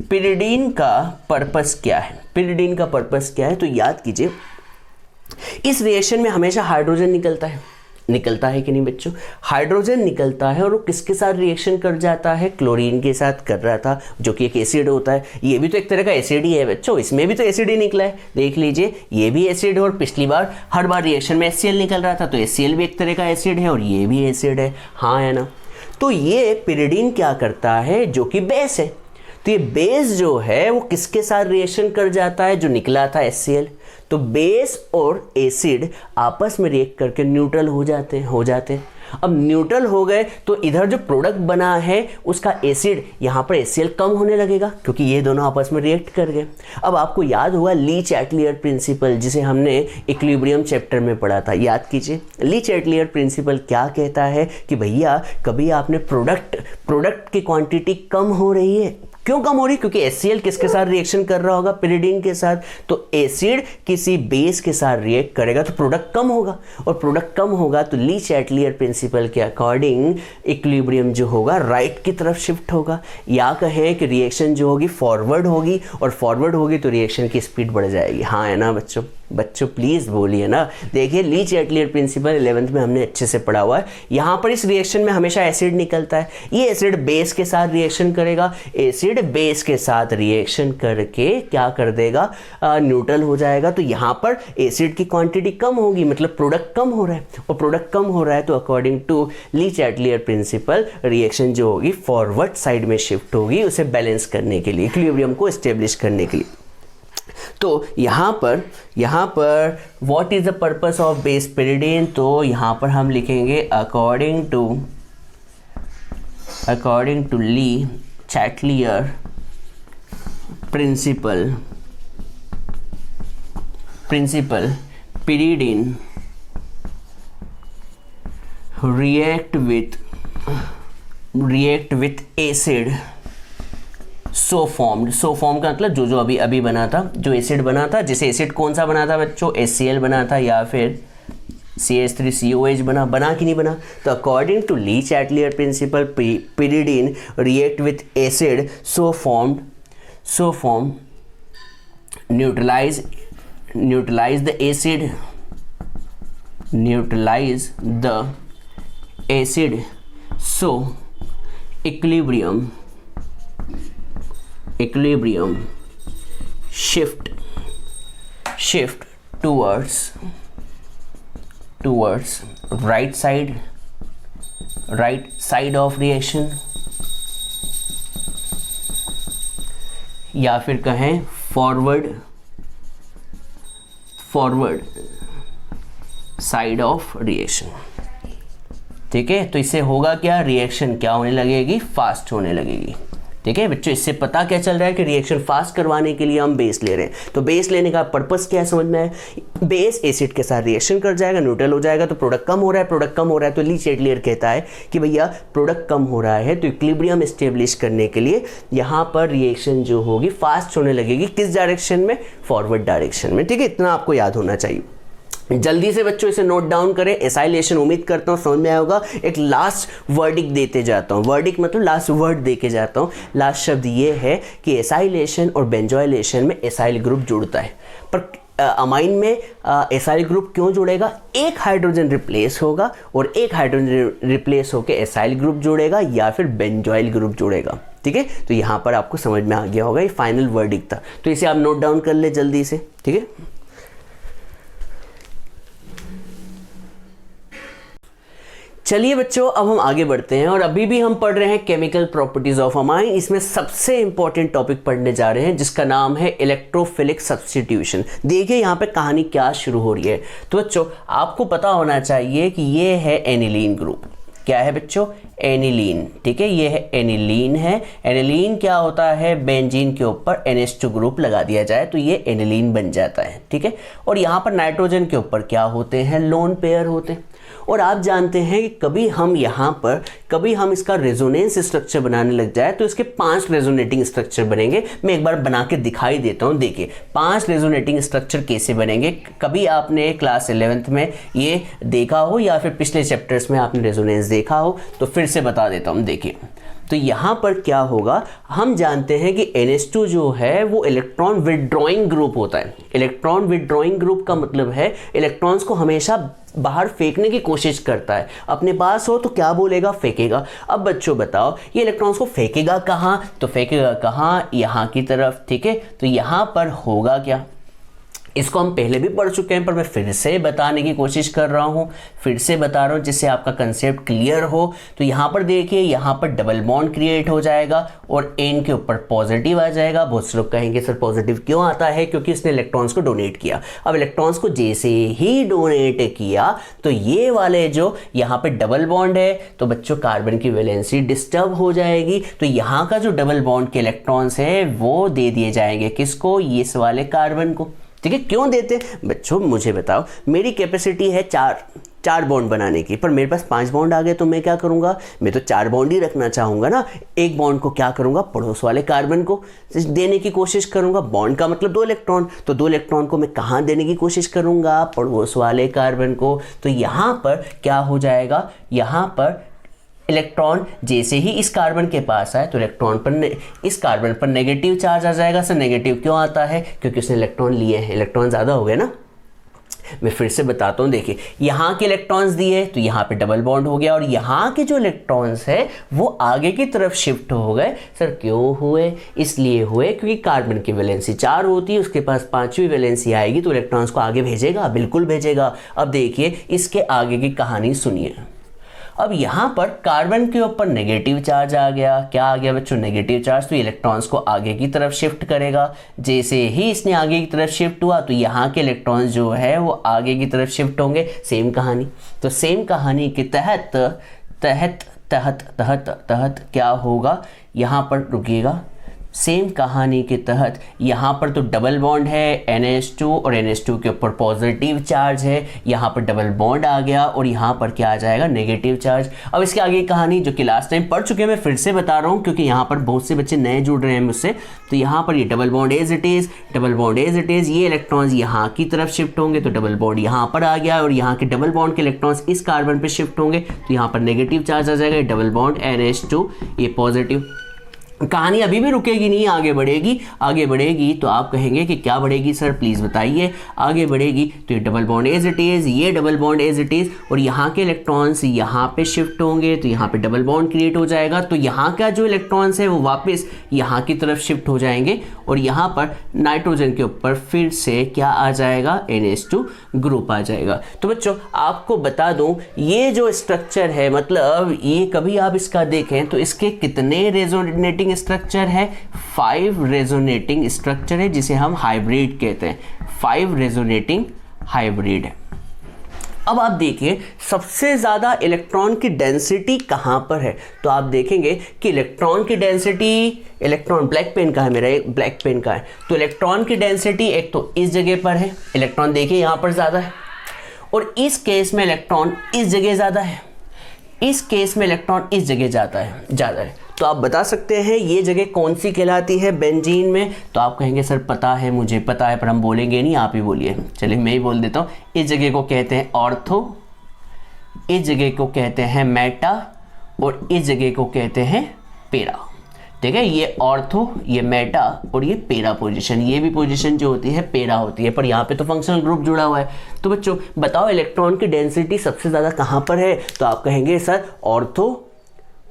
पिरिडीन का पर्पस क्या है, पिरिडीन का पर्पस क्या है, तो याद कीजिए इस रिएक्शन में हमेशा हाइड्रोजन निकलता है कि नहीं बच्चों, हाइड्रोजन निकलता है, और वो किसके साथ रिएक्शन कर जाता है, क्लोरीन के साथ कर रहा था, जो कि एक एसिड होता है। ये भी तो एक तरह का एसिड ही है बच्चों, इसमें भी तो एसिड ही निकला है, देख लीजिए ये भी एसिड है, और पिछली बार हर बार रिएक्शन में HCl निकल रहा था, तो HCl भी एक तरह का एसिड है और ये भी एसिड है, हाँ है ना। तो ये पिरिडीन क्या करता है, जो कि बेस है, तो ये बेस जो है वो किसके साथ रिएक्शन कर जाता है, जो निकला था HCl। तो बेस और एसिड आपस में रिएक्ट करके न्यूट्रल हो जाते हैं। अब न्यूट्रल हो गए तो इधर जो प्रोडक्ट बना है उसका एसिड, यहाँ पर HCl कम होने लगेगा, क्योंकि ये दोनों आपस में रिएक्ट कर गए। अब आपको याद होगा ली चैटलियर प्रिंसिपल, जिसे हमने इक्विलिब्रियम चैप्टर में पढ़ा था, याद कीजिए। ली चैटलियर प्रिंसिपल क्या कहता है कि भैया कभी आपने प्रोडक्ट की क्वांटिटी कम हो रही है, क्यों कम हो रही, क्योंकि HCl किसके साथ रिएक्शन कर रहा होगा, पिरिडीन के साथ, तो एसिड किसी बेस के साथ रिएक्ट करेगा तो प्रोडक्ट कम होगा, और प्रोडक्ट कम होगा तो ली चैटलियर प्रिंसिपल के अकॉर्डिंग इक्विलिब्रियम जो होगा राइट की तरफ शिफ्ट होगा, या कहें कि रिएक्शन जो होगी फॉरवर्ड होगी, और फॉरवर्ड होगी तो रिएक्शन की स्पीड बढ़ जाएगी, हाँ है ना बच्चों प्लीज बोलिए ना। देखिए ली चैटलियर प्रिंसिपल 11th में हमने अच्छे से पढ़ा हुआ है। यहाँ पर इस रिएक्शन में हमेशा एसिड निकलता है, ये एसिड बेस के साथ रिएक्शन करेगा, एसिड बेस के साथ रिएक्शन करके क्या कर देगा, न्यूट्रल हो जाएगा। तो यहाँ पर एसिड की क्वांटिटी कम होगी, मतलब प्रोडक्ट कम हो रहा है, और प्रोडक्ट कम हो रहा है तो according to Le Chatelier principle reaction जो होगी फॉरवर्ड साइड में शिफ्ट होगी, उसे बैलेंस करने के लिए, इक्विलिब्रियम को एस्टेब्लिश करने के लिए। तो यहाँ पर what is the purpose of base pyridine, तो यहाँ पर हम लिखेंगे according to Le Chatelier principle pyridine react with acid so formed का मतलब जो अभी बना था, जो एसिड बना था, जैसे एसिड कौन सा बना था बच्चों, HCl बना था या फिर CH3COH बना कि नहीं बना। तो according to Le Chatelier principle pyridine react with acid so formed neutralize the acid so equilibrium equilibrium, shift towards right side of reaction, या फिर कहें फॉरवर्ड साइड ऑफ रिएक्शन। ठीक है, तो इससे होगा क्या, रिएक्शन क्या होने लगेगी, फास्ट होने लगेगी। ठीक है बच्चों, इससे पता क्या चल रहा है कि रिएक्शन फास्ट करवाने के लिए हम बेस ले रहे हैं। तो बेस लेने का पर्पस क्या है समझ में है, बेस एसिड के साथ रिएक्शन कर जाएगा, न्यूट्रल हो जाएगा, तो प्रोडक्ट कम हो रहा है, तो ली चैटलियर कहता है कि भैया प्रोडक्ट कम हो रहा है, तो इक्विलिब्रियम एस्टेब्लिश करने के लिए यहाँ पर रिएक्शन जो होगी फास्ट होने लगेगी। किस डायरेक्शन में, फॉरवर्ड डायरेक्शन में। ठीक है, इतना आपको याद होना चाहिए। जल्दी से बच्चों इसे नोट डाउन करें। एसाइलेशन उम्मीद करता हूँ समझ में आया होगा। एक लास्ट वर्डिक देते जाता हूँ, वर्डिक मतलब लास्ट वर्ड दे के जाता हूँ। लास्ट शब्द ये है कि एसाइलेशन और बेंजोइलेशन में एसाइल ग्रुप जुड़ता है, पर अमाइन में एसाइल ग्रुप क्यों जुड़ेगा, एक हाइड्रोजन रिप्लेस होगा और एक हाइड्रोजन रिप्लेस होकर एसाइल ग्रुप जुड़ेगा या फिर बेंजोइल ग्रुप जुड़ेगा। ठीक है, तो यहाँ पर आपको समझ में आ गया होगा, ये फाइनल वर्डिक था, तो इसे आप नोट डाउन कर ले जल्दी से। ठीक है, चलिए बच्चों अब हम आगे बढ़ते हैं और अभी भी हम पढ़ रहे हैं केमिकल प्रॉपर्टीज ऑफ अमाइन। इसमें सबसे इंपॉर्टेंट टॉपिक पढ़ने जा रहे हैं जिसका नाम है इलेक्ट्रोफिलिक सब्स्टिट्यूशन। देखिए यहाँ पे कहानी क्या शुरू हो रही है। तो बच्चों आपको पता होना चाहिए कि ये है एनिलीन ग्रुप। क्या है बच्चों, एनिलीन। ठीक है, ये है एनिलीन है। एनिलीन क्या होता है, बेंजीन के ऊपर NH2 ग्रुप लगा दिया जाए तो ये एनिलीन बन जाता है। ठीक है, और यहाँ पर नाइट्रोजन के ऊपर क्या होते हैं, लोन पेयर होते हैं। और आप जानते हैं कि कभी हम इसका रेजोनेंस स्ट्रक्चर बनाने लग जाए तो इसके 5 रेजोनेटिंग स्ट्रक्चर बनेंगे। मैं एक बार बना के दिखाई देता हूँ। देखिए 5 रेजोनेटिंग स्ट्रक्चर कैसे बनेंगे। कभी आपने क्लास 11th में ये देखा हो या फिर पिछले चैप्टर्स में आपने रेजोनेंस देखा हो, तो फिर से बता देता हूँ। देखिए तो यहाँ पर क्या होगा, हम जानते हैं कि NH2 जो है वो इलेक्ट्रॉन विड्रॉइंग ग्रुप होता है। इलेक्ट्रॉन विड्रॉइंग ग्रुप का मतलब है इलेक्ट्रॉन्स को हमेशा बाहर फेंकने की कोशिश करता है। अपने पास हो तो क्या बोलेगा, फेंकेगा। अब बच्चों बताओ ये इलेक्ट्रॉन्स को फेंकेगा कहाँ, तो फेंकेगा कहाँ, यहाँ की तरफ। ठीक है, तो यहाँ पर होगा क्या, इसको हम पहले भी पढ़ चुके हैं पर मैं फिर से बताने की कोशिश कर रहा हूँ, फिर से बता रहा हूँ जिससे आपका कंसेप्ट क्लियर हो। तो यहाँ पर देखिए, यहाँ पर डबल बॉन्ड क्रिएट हो जाएगा और एन के ऊपर पॉजिटिव आ जाएगा। बहुत से लोग कहेंगे सर पॉजिटिव क्यों आता है, क्योंकि इसने इलेक्ट्रॉन्स को डोनेट किया। अब इलेक्ट्रॉन्स को जैसे ही डोनेट किया तो ये वाले जो यहाँ पे डबल बॉन्ड है तो बच्चों कार्बन की वैलेंसी डिस्टर्ब हो जाएगी। तो यहाँ का जो डबल बॉन्ड के इलेक्ट्रॉन्स है वो दे दिए जाएंगे किसको, इस वाले कार्बन को। ठीक है, क्यों देते बच्चों मुझे बताओ। मेरी कैपेसिटी है चार बॉन्ड बनाने की, पर मेरे पास 5 बॉन्ड आ गए तो मैं क्या करूंगा, मैं तो 4 बॉन्ड ही रखना चाहूंगा ना। एक बॉन्ड को क्या करूंगा, पड़ोस वाले कार्बन को देने की कोशिश करूंगा। बॉन्ड का मतलब 2 इलेक्ट्रॉन, तो 2 इलेक्ट्रॉन को मैं कहाँ देने की कोशिश करूंगा, पड़ोस वाले कार्बन को। तो यहाँ पर क्या हो जाएगा, यहाँ पर इलेक्ट्रॉन जैसे ही इस कार्बन के पास आए तो इस कार्बन पर नेगेटिव चार्ज आ जाएगा। सर नेगेटिव क्यों आता है, क्योंकि उसने इलेक्ट्रॉन लिए हैं, इलेक्ट्रॉन ज़्यादा हो गए ना। मैं फिर से बताता हूँ, देखिए यहाँ के इलेक्ट्रॉन्स दिए तो यहाँ पे डबल बॉन्ड हो गया और यहाँ के जो इलेक्ट्रॉन्स है वो आगे की तरफ शिफ्ट हो गए। सर क्यों हुए, इसलिए हुए क्योंकि कार्बन की वैलेंसी 4 होती है, उसके पास 5वीं वैलेंसी आएगी तो इलेक्ट्रॉन्स को आगे भेजेगा, बिल्कुल भेजेगा। अब देखिए इसके आगे की कहानी सुनिए। अब यहाँ पर कार्बन के ऊपर नेगेटिव चार्ज आ गया। क्या आ गया बच्चों, नेगेटिव चार्ज। तो इलेक्ट्रॉन्स को आगे की तरफ शिफ्ट करेगा। जैसे ही इसने आगे की तरफ शिफ्ट हुआ तो यहाँ के इलेक्ट्रॉन्स जो है वो आगे की तरफ शिफ्ट होंगे। सेम कहानी। तो सेम कहानी के तहत तहत तहत तहत तहत क्या होगा, यहाँ पर रुकिएगा। सेम कहानी के तहत यहाँ पर तो डबल बॉन्ड है NH2 और NH2 के ऊपर पॉजिटिव चार्ज है, यहाँ पर डबल बॉन्ड आ गया और यहाँ पर क्या आ जाएगा, नेगेटिव चार्ज। अब इसके आगे की कहानी जो कि लास्ट टाइम पढ़ चुके हैं, मैं फिर से बता रहा हूँ क्योंकि यहाँ पर बहुत से बच्चे नए जुड़ रहे हैं मुझसे। तो यहाँ पर ये double bond as it is, double bond as it is. ये इलेक्ट्रॉन्स यहाँ की तरफ शिफ्ट होंगे तो डबल बॉन्ड यहाँ पर आ गया और यहाँ के डबल बॉन्ड के इलेक्ट्रॉन्स इस कार्बन पर शिफ्ट होंगे तो यहाँ पर नेगेटिव चार्ज आ जाएगा। डबल बॉन्ड NH2 ये पॉजिटिव। कहानी अभी भी रुकेगी नहीं, आगे बढ़ेगी। आगे बढ़ेगी तो आप कहेंगे कि क्या बढ़ेगी सर, प्लीज़ बताइए। आगे बढ़ेगी तो ये double bond as it is, ये double bond as it is, और यहाँ के इलेक्ट्रॉन्स यहाँ पे शिफ्ट होंगे तो यहाँ पे डबल बॉन्ड क्रिएट हो जाएगा। तो यहाँ का जो इलेक्ट्रॉन्स है वो वापस यहाँ की तरफ शिफ्ट हो जाएंगे और यहाँ पर नाइट्रोजन के ऊपर फिर से क्या आ जाएगा, NH2 ग्रुप आ जाएगा। तो बच्चों आपको बता दूं ये जो स्ट्रक्चर है, मतलब ये कभी आप इसका देखें तो इसके कितने रेजोनेटिंग स्ट्रक्चर है, 5 रेजोनेटिंग स्ट्रक्चर है, जिसे हम हाइब्रिड कहते हैं। 5 रेजोनेटिंग हाइब्रिड है। अब आप देखिए सबसे ज़्यादा इलेक्ट्रॉन की डेंसिटी कहाँ पर है, तो आप देखेंगे कि इलेक्ट्रॉन की डेंसिटी, इलेक्ट्रॉन ब्लैक पेन का है मेरा, एक ब्लैक पेन का है, तो इलेक्ट्रॉन की डेंसिटी एक तो इस जगह पर है, इलेक्ट्रॉन देखिए यहाँ पर ज़्यादा है, और इस केस में इलेक्ट्रॉन इस जगह ज़्यादा है, इस केस में इलेक्ट्रॉन इस जगह ज़्यादा है। तो आप बता सकते हैं ये जगह कौन सी कहलाती है बेंजीन में, तो आप कहेंगे सर पता है, मुझे पता है, पर हम बोलेंगे नहीं, आप ही बोलिए। चलिए मैं ही बोल देता हूँ। इस जगह को कहते हैं ऑर्थो, इस जगह को कहते हैं मेटा, और इस जगह को कहते हैं पेरा। ठीक है, ये ऑर्थो, ये मेटा और ये पेरा पोजीशन, ये भी पोजीशन जो होती है पेरा होती है, पर यहाँ पे तो फंक्शनल ग्रुप जुड़ा हुआ है। तो बच्चों बताओ इलेक्ट्रॉन की डेंसिटी सबसे ज़्यादा कहाँ पर है, तो आप कहेंगे सर ऑर्थो,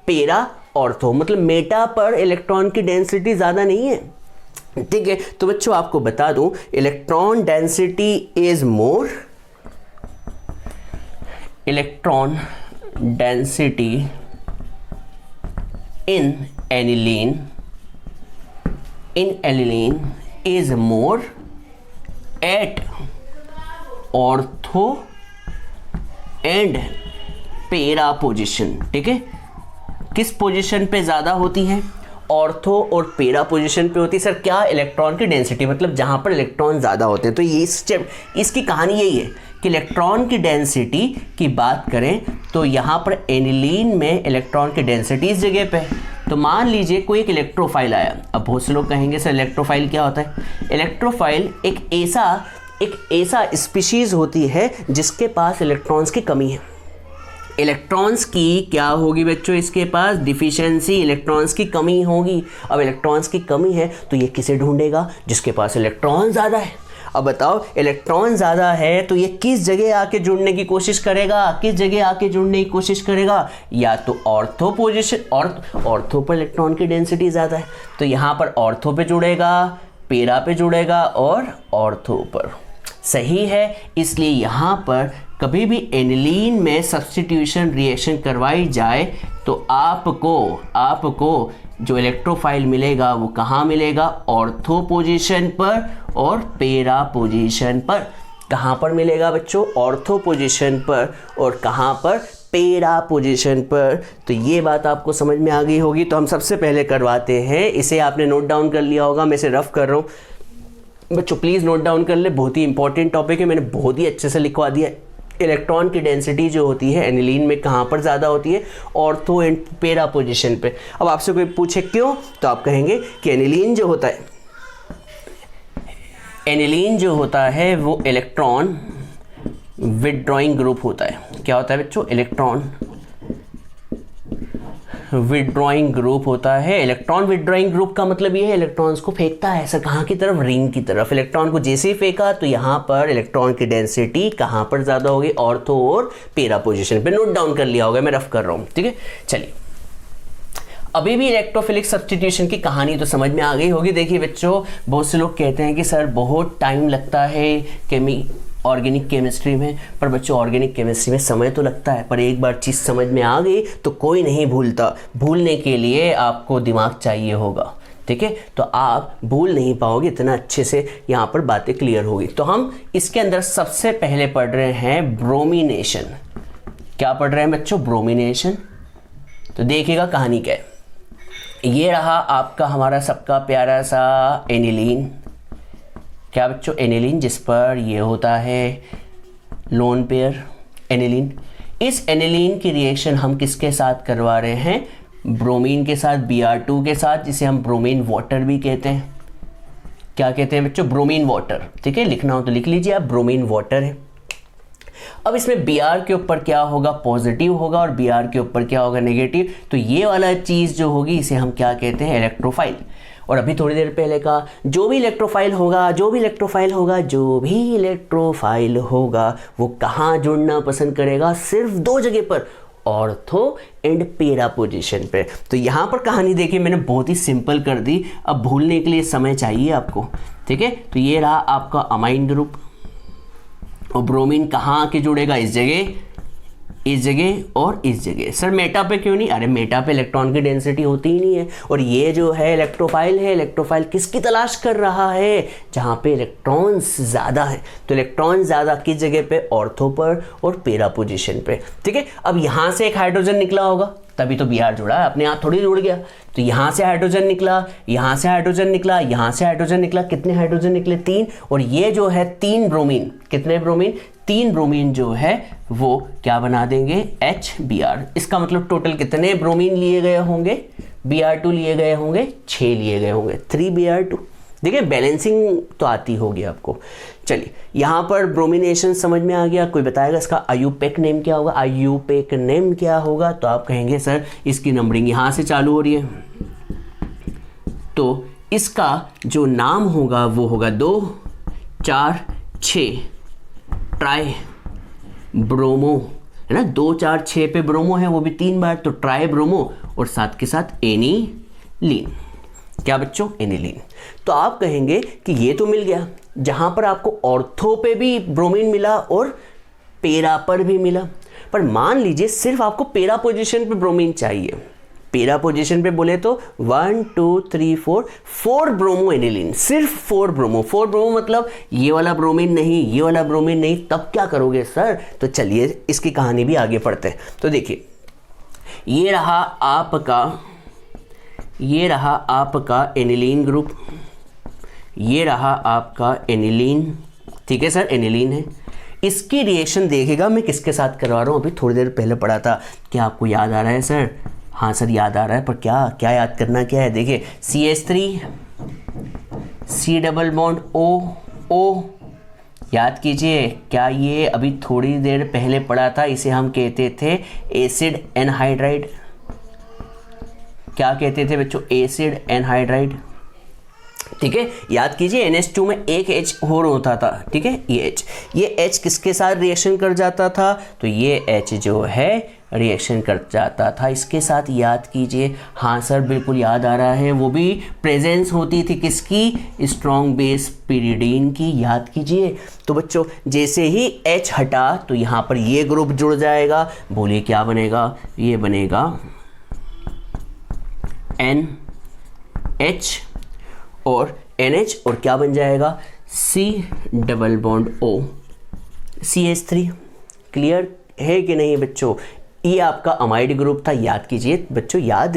पेरा, ऑर्थो, मतलब मेटा पर इलेक्ट्रॉन की डेंसिटी ज़्यादा नहीं है। ठीक है, तो बच्चों आपको बता दूं electron density is more, electron density in aniline is more at ortho and पेरा पोजिशन। ठीक है, किस पोजीशन पे ज़्यादा होती है, ऑर्थो और पेरा पोजीशन पे होती है। सर क्या, इलेक्ट्रॉन की डेंसिटी, मतलब जहाँ पर इलेक्ट्रॉन ज़्यादा होते हैं। तो ये इसकी कहानी यही है कि इलेक्ट्रॉन की डेंसिटी की बात करें तो यहाँ पर एनिलीन में इलेक्ट्रॉन की डेंसिटी इस जगह पे है। तो मान लीजिए कोई एक इलेक्ट्रोफाइल आया, अब बहुत से लोग कहेंगे सर इलेक्ट्रोफाइल क्या होता है। इलेक्ट्रोफाइल एक ऐसा स्पीशीज़ होती है जिसके पास इलेक्ट्रॉन्स की कमी है। इलेक्ट्रॉन्स की क्या होगी बच्चों, इसके पास डिफिशिएंसी, इलेक्ट्रॉन्स की कमी होगी। अब इलेक्ट्रॉन्स की कमी है तो ये किसे ढूंढेगा, जिसके पास इलेक्ट्रॉन ज़्यादा है। अब बताओ इलेक्ट्रॉन ज़्यादा है तो ये किस जगह आके जुड़ने की कोशिश करेगा, किस जगह आके जुड़ने की कोशिश करेगा, या तो ऑर्थो पोजीशन, ऑर्थो पर इलेक्ट्रॉन की डेंसिटी ज़्यादा है तो यहाँ पर ऑर्थो पे जुड़ेगा, पेरा पे जुड़ेगा और ऑर्थो पर। सही है, इसलिए यहाँ पर कभी भी एनिलीन में सब्स्टिट्यूशन रिएक्शन करवाई जाए तो आपको जो इलेक्ट्रोफाइल मिलेगा वो कहाँ मिलेगा, ऑर्थो पोजीशन पर और पेरा पोजीशन पर। कहाँ पर मिलेगा बच्चों, ऑर्थो पोजीशन पर, और कहाँ पर, पेरा पोजीशन पर। तो ये बात आपको समझ में आ गई होगी। तो हम सबसे पहले करवाते हैं, इसे आपने नोट डाउन कर लिया होगा, मैं इसे रफ कर रहा हूँ बच्चों, प्लीज़ नोट डाउन कर ले, बहुत ही इंपॉर्टेंट टॉपिक है, मैंने बहुत ही अच्छे से लिखवा दिया। इलेक्ट्रॉन की डेंसिटी जो होती है एनिलीन में कहाँ पर ज़्यादा होती है, ऑर्थो एंड पेरा पोजीशन पे। अब आपसे कोई पूछे क्यों, तो आप कहेंगे कि एनिलीन जो होता है वो इलेक्ट्रॉन विथड्रॉइंग ग्रुप होता है। क्या होता है बच्चों, इलेक्ट्रॉन विथड्रॉइंग ग्रुप होता है। इलेक्ट्रॉन विथड्रॉइंग ग्रुप का मतलब ये है इलेक्ट्रॉन्स को फेंकता है सर कहाँ की तरफ, रिंग की तरफ। इलेक्ट्रॉन को जैसे ही फेंका तो यहाँ पर इलेक्ट्रॉन की डेंसिटी कहाँ पर ज़्यादा होगी, ऑर्थो और पेरा पोजीशन पे। नोट डाउन कर लिया होगा, मैं रफ कर रहा हूँ। ठीक है, चलिए अभी भी इलेक्ट्रोफिलिक सब्स्टिट्यूशन की कहानी तो समझ में आ गई होगी। देखिए बच्चों, बहुत से लोग कहते हैं कि सर बहुत टाइम लगता है ऑर्गेनिक केमिस्ट्री में, पर बच्चों ऑर्गेनिक केमिस्ट्री में समय तो लगता है, पर एक बार चीज़ समझ में आ गई तो कोई नहीं भूलता। भूलने के लिए आपको दिमाग चाहिए होगा। ठीक है, तो आप भूल नहीं पाओगे, इतना अच्छे से यहाँ पर बातें क्लियर होगी। तो हम इसके अंदर सबसे पहले पढ़ रहे हैं ब्रोमिनेशन। क्या पढ़ रहे हैं बच्चों, ब्रोमिनेशन। तो देखिएगा कहानी क्या है। ये रहा आपका हमारा सबका प्यारा सा एनिलीन। क्या बच्चों, एनिलीन, जिस पर ये होता है लोन पेयर एनिलीन। इस एनिलीन की रिएक्शन हम किसके साथ करवा रहे हैं, ब्रोमीन के साथ, Br2 के साथ, जिसे हम ब्रोमीन वाटर भी कहते हैं। क्या कहते हैं बच्चों, ब्रोमीन वाटर। ठीक है, लिखना हो तो लिख लीजिए आप, ब्रोमीन वाटर है। अब इसमें Br के ऊपर क्या होगा, पॉजिटिव होगा, और Br के ऊपर क्या होगा, नेगेटिव। तो ये वाला चीज़ जो होगी इसे हम क्या कहते हैं, इलेक्ट्रोफाइल। और अभी थोड़ी देर पहले का जो भी इलेक्ट्रोफाइल होगा वो कहाँ जुड़ना पसंद करेगा, सिर्फ दो जगह पर, ऑर्थो एंड पैरा पोजीशन पे। तो यहाँ पर कहानी देखिए मैंने बहुत ही सिंपल कर दी, अब भूलने के लिए समय चाहिए आपको, ठीक है। तो ये रहा आपका अमाइन ग्रुप, और ब्रोमीन कहाँ आके जुड़ेगा, इस जगह और इस जगह। सर मेटा पे क्यों नहीं, अरे मेटा पे इलेक्ट्रॉन की डेंसिटी होती ही नहीं है। और ये जो है इलेक्ट्रोफाइल है, इलेक्ट्रोफाइल किसकी तलाश कर रहा है, जहाँ पे इलेक्ट्रॉन्स ज़्यादा है। तो इलेक्ट्रॉन ज़्यादा किस जगह पे, ऑर्थो पर और पैरा पोजीशन पे, ठीक है। अब यहाँ से एक हाइड्रोजन निकला होगा, तभी तो Br जुड़ा है, अपने आप थोड़ी जुड़ गया। तो यहाँ से हाइड्रोजन निकला, यहाँ से हाइड्रोजन निकला, यहाँ से हाइड्रोजन निकला, कितने हाइड्रोजन निकले, 3। और ये जो है 3 ब्रोमीन, कितने ब्रोमीन, 3 ब्रोमीन जो है वो क्या बना देंगे, HBr। इसका मतलब टोटल कितने ब्रोमीन लिए गए होंगे, Br2 लिए गए होंगे, 6 लिए गए होंगे, 3Br2। देखिए बैलेंसिंग तो आती होगी आपको। चलिए यहाँ पर ब्रोमिनेशन समझ में आ गया। कोई बताएगा इसका आयुपेक नेम क्या होगा, आयुपेक नेम क्या होगा, तो आप कहेंगे सर इसकी नंबरिंग यहाँ से चालू हो रही है, तो इसका जो नाम होगा वो होगा 2, 4, 6 ट्राई ब्रोमो, है ना। 2, 4, 6 पे ब्रोमो है, वो भी 3 बार, तो ट्राई ब्रोमो, और साथ के साथ एनिलीन। क्या बच्चों, एनिलीन। तो आप कहेंगे कि ये तो मिल गया, जहां पर आपको ऑर्थो पे भी ब्रोमीन मिला और पैरा पर भी मिला। पर मान लीजिए सिर्फ आपको पैरा पोजीशन पे ब्रोमीन चाहिए, पैरा पोजीशन पे बोले तो 1 2 3 4 ब्रोमो एनिलीन, सिर्फ 4 ब्रोमो मतलब ये वाला ब्रोमीन नहीं, ये वाला ब्रोमीन नहीं। तब क्या करोगे सर, तो चलिए इसकी कहानी भी आगे पढ़ते हैं। तो देखिए ये रहा आपका एनिलीन ग्रुप, ये रहा आपका एनिलीन, ठीक है सर, एनिलीन है। इसकी रिएक्शन देखिएगा मैं किसके साथ करवा रहा हूँ, अभी थोड़ी देर पहले पढ़ा था। क्या आपको याद आ रहा है सर, हाँ सर याद आ रहा है, पर क्या याद करना क्या है, देखिए CH3 C double bond O याद कीजिए। क्या ये अभी थोड़ी देर पहले पढ़ा था, इसे हम कहते थे एसिड एनहाइड्राइड। क्या कहते थे बच्चों, एसिड एनहाइड्राइड, ठीक है। याद कीजिए NH2 में एक H और होता था, ठीक है, ये H किसके साथ रिएक्शन कर जाता था, तो ये H जो है रिएक्शन कर जाता था इसके साथ। याद कीजिए, हाँ सर बिल्कुल याद आ रहा है, वो भी प्रेजेंस होती थी किसकी, स्ट्रॉन्ग बेस पिरिडीन की। याद कीजिए। तो बच्चों जैसे ही H हटा तो यहाँ पर ये ग्रुप जुड़ जाएगा, बोलिए क्या बनेगा, ये बनेगा NH और NH, और क्या बन जाएगा, C double bond O CH3। Clear है कि नहीं बच्चों, ये आपका अमाइड ग्रुप था। याद कीजिए बच्चों, याद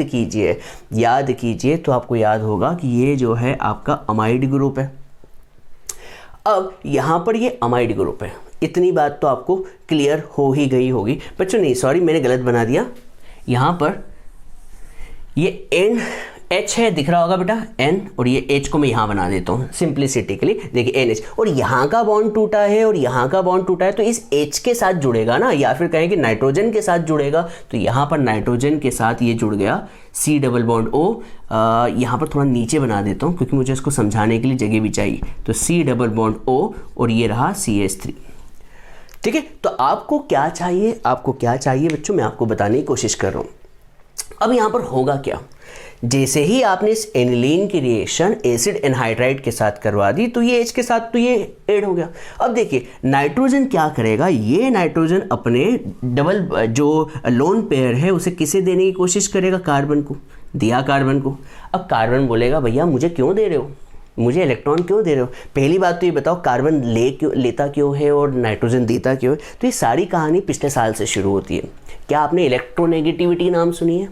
कीजिए तो आपको याद होगा कि ये जो है आपका अमाइड ग्रुप है। अब यहाँ पर ये अमाइड ग्रुप है, इतनी बात तो आपको क्लियर हो ही गई होगी बच्चों। नहीं सॉरी मैंने गलत बना दिया, यहाँ पर ये NH है, दिख रहा होगा बेटा N, और ये H को मैं यहाँ बना देता हूँ सिंप्लिसिटी के लिए। देखिए NH, और यहाँ का बॉन्ड टूटा है और यहाँ का बॉन्ड टूटा है, तो इस H के साथ जुड़ेगा ना, या फिर कहें कि नाइट्रोजन के साथ जुड़ेगा। तो यहाँ पर नाइट्रोजन के साथ ये जुड़ गया C डबल बॉन्ड O। यहाँ पर थोड़ा नीचे बना देता हूँ क्योंकि मुझे इसको समझाने के लिए जगह भी चाहिए। तो C डबल बॉन्ड O, और ये रहा CH3, ठीक है। तो आपको क्या चाहिए बच्चों, मैं आपको बताने की कोशिश कर रहा हूँ। अब यहाँ पर होगा क्या, जैसे ही आपने इस एनिलीन की रिएक्शन एसिड एनहाइड्राइड के साथ करवा दी तो ये H के साथ तो ये ऐड हो गया। अब देखिए नाइट्रोजन क्या करेगा, ये नाइट्रोजन अपने डबल जो लोन पेयर है उसे किसे देने की कोशिश करेगा, कार्बन को। दिया कार्बन को। अब कार्बन बोलेगा भैया मुझे क्यों दे रहे हो, मुझे इलेक्ट्रॉन क्यों दे रहे हो। पहली बात तो ये बताओ कार्बन लेता क्यों है और नाइट्रोजन देता क्यों है। तो ये सारी कहानी पिछले साल से शुरू होती है। क्या आपने इलेक्ट्रोनेगेटिविटी नाम सुनी है,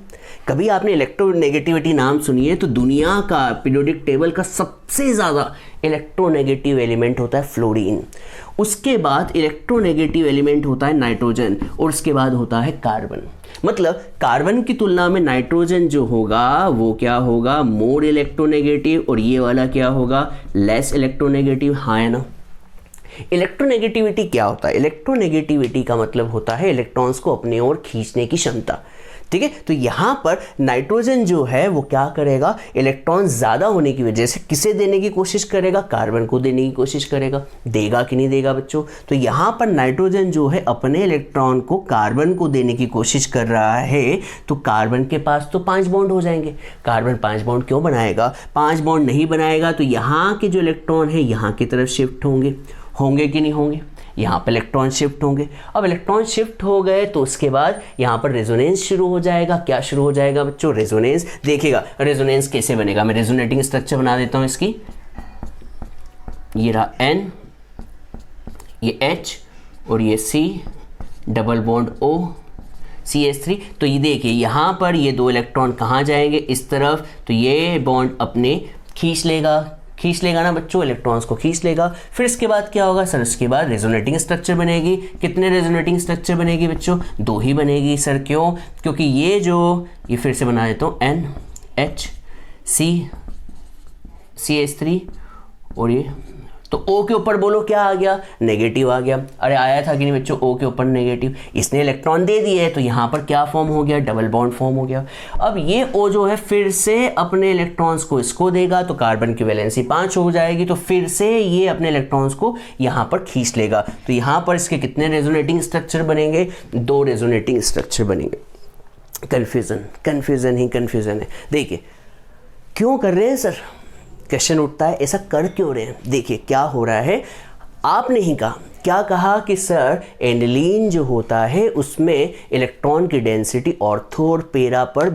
कभी आपने इलेक्ट्रोनेगेटिविटी नाम सुनी है, तो दुनिया का पीरियोडिक टेबल का सबसे ज़्यादा इलेक्ट्रोनेगेटिव एलिमेंट होता है फ्लोरीन, उसके बाद इलेक्ट्रोनेगेटिव एलिमेंट होता है नाइट्रोजन, और उसके बाद होता है कार्बन। मतलब कार्बन की तुलना में नाइट्रोजन जो होगा वो क्या होगा, मोर इलेक्ट्रोनेगेटिव, और ये वाला क्या होगा, लेस इलेक्ट्रोनेगेटिव। हाँ है ना। इलेक्ट्रोनेगेटिविटी क्या होता है? इलेक्ट्रोनेगेटिविटी का मतलब होता है इलेक्ट्रॉन्स को अपनी ओर खींचने की क्षमता। ठीक है, तो यहाँ पर नाइट्रोजन जो है वो क्या करेगा, इलेक्ट्रॉन ज़्यादा होने की वजह से किसे देने की कोशिश करेगा, कार्बन को देने की कोशिश करेगा। देगा कि नहीं देगा बच्चों? तो यहाँ पर नाइट्रोजन जो है अपने इलेक्ट्रॉन को कार्बन को देने की कोशिश कर रहा है, तो कार्बन के पास तो 5 बॉन्ड हो जाएंगे। कार्बन 5 बॉन्ड क्यों बनाएगा? 5 बॉन्ड नहीं बनाएगा तो यहाँ के जो इलेक्ट्रॉन है यहाँ की तरफ शिफ्ट होंगे कि नहीं होंगे? यहाँ पर इलेक्ट्रॉन शिफ्ट होंगे। अब इलेक्ट्रॉन शिफ्ट हो गए तो उसके बाद यहाँ पर रेजोनेंस शुरू हो जाएगा। क्या शुरू हो जाएगा बच्चों? रेजोनेंस। देखिएगा रेजोनेंस कैसे बनेगा, मैं रेजोनेटिंग स्ट्रक्चर बना देता हूँ इसकी। ये रहा N, ये H और ये C, double bond O, CH3। तो ये देखिए यहाँ पर ये 2 इलेक्ट्रॉन कहाँ जाएंगे? इस तरफ। तो ये बॉन्ड अपने खींच लेगा ना बच्चों, इलेक्ट्रॉन्स को खींच लेगा। फिर इसके बाद क्या होगा सर? इसके बाद रेजोनेटिंग स्ट्रक्चर बनेगी। कितने रेजोनेटिंग स्ट्रक्चर बनेगी बच्चों? 2 ही बनेगी सर। क्यों? क्योंकि ये फिर से बना देता हूँ N, H, C, CH3 और ये। तो O के ऊपर बोलो क्या आ गया? नेगेटिव आ गया। अरे आया था कि नहीं बच्चों? O के ऊपर नेगेटिव। इसने इलेक्ट्रॉन दे दिए तो यहाँ पर क्या फॉर्म हो गया? डबल बॉन्ड फॉर्म हो गया। अब ये O जो है फिर से अपने इलेक्ट्रॉन्स को इसको देगा तो कार्बन की वैलेंसी 5 हो जाएगी, तो फिर से ये अपने इलेक्ट्रॉन्स को यहाँ पर खींच लेगा। तो यहाँ पर इसके कितने रेजोनेटिंग स्ट्रक्चर बनेंगे? 2 रेजोनेटिंग स्ट्रक्चर बनेंगे। कन्फ्यूजन ही कन्फ्यूजन है। देखिए क्यों कर रहे हैं सर? क्वेश्चन उठता है ऐसा कर क्यों रहे हैं? देखिए क्या हो रहा है, आपने ही कहा, क्या कहा कि सर एनिलीन जो होता है उसमें इलेक्ट्रॉन की डेंसिटी ऑर्थो और पेरा पर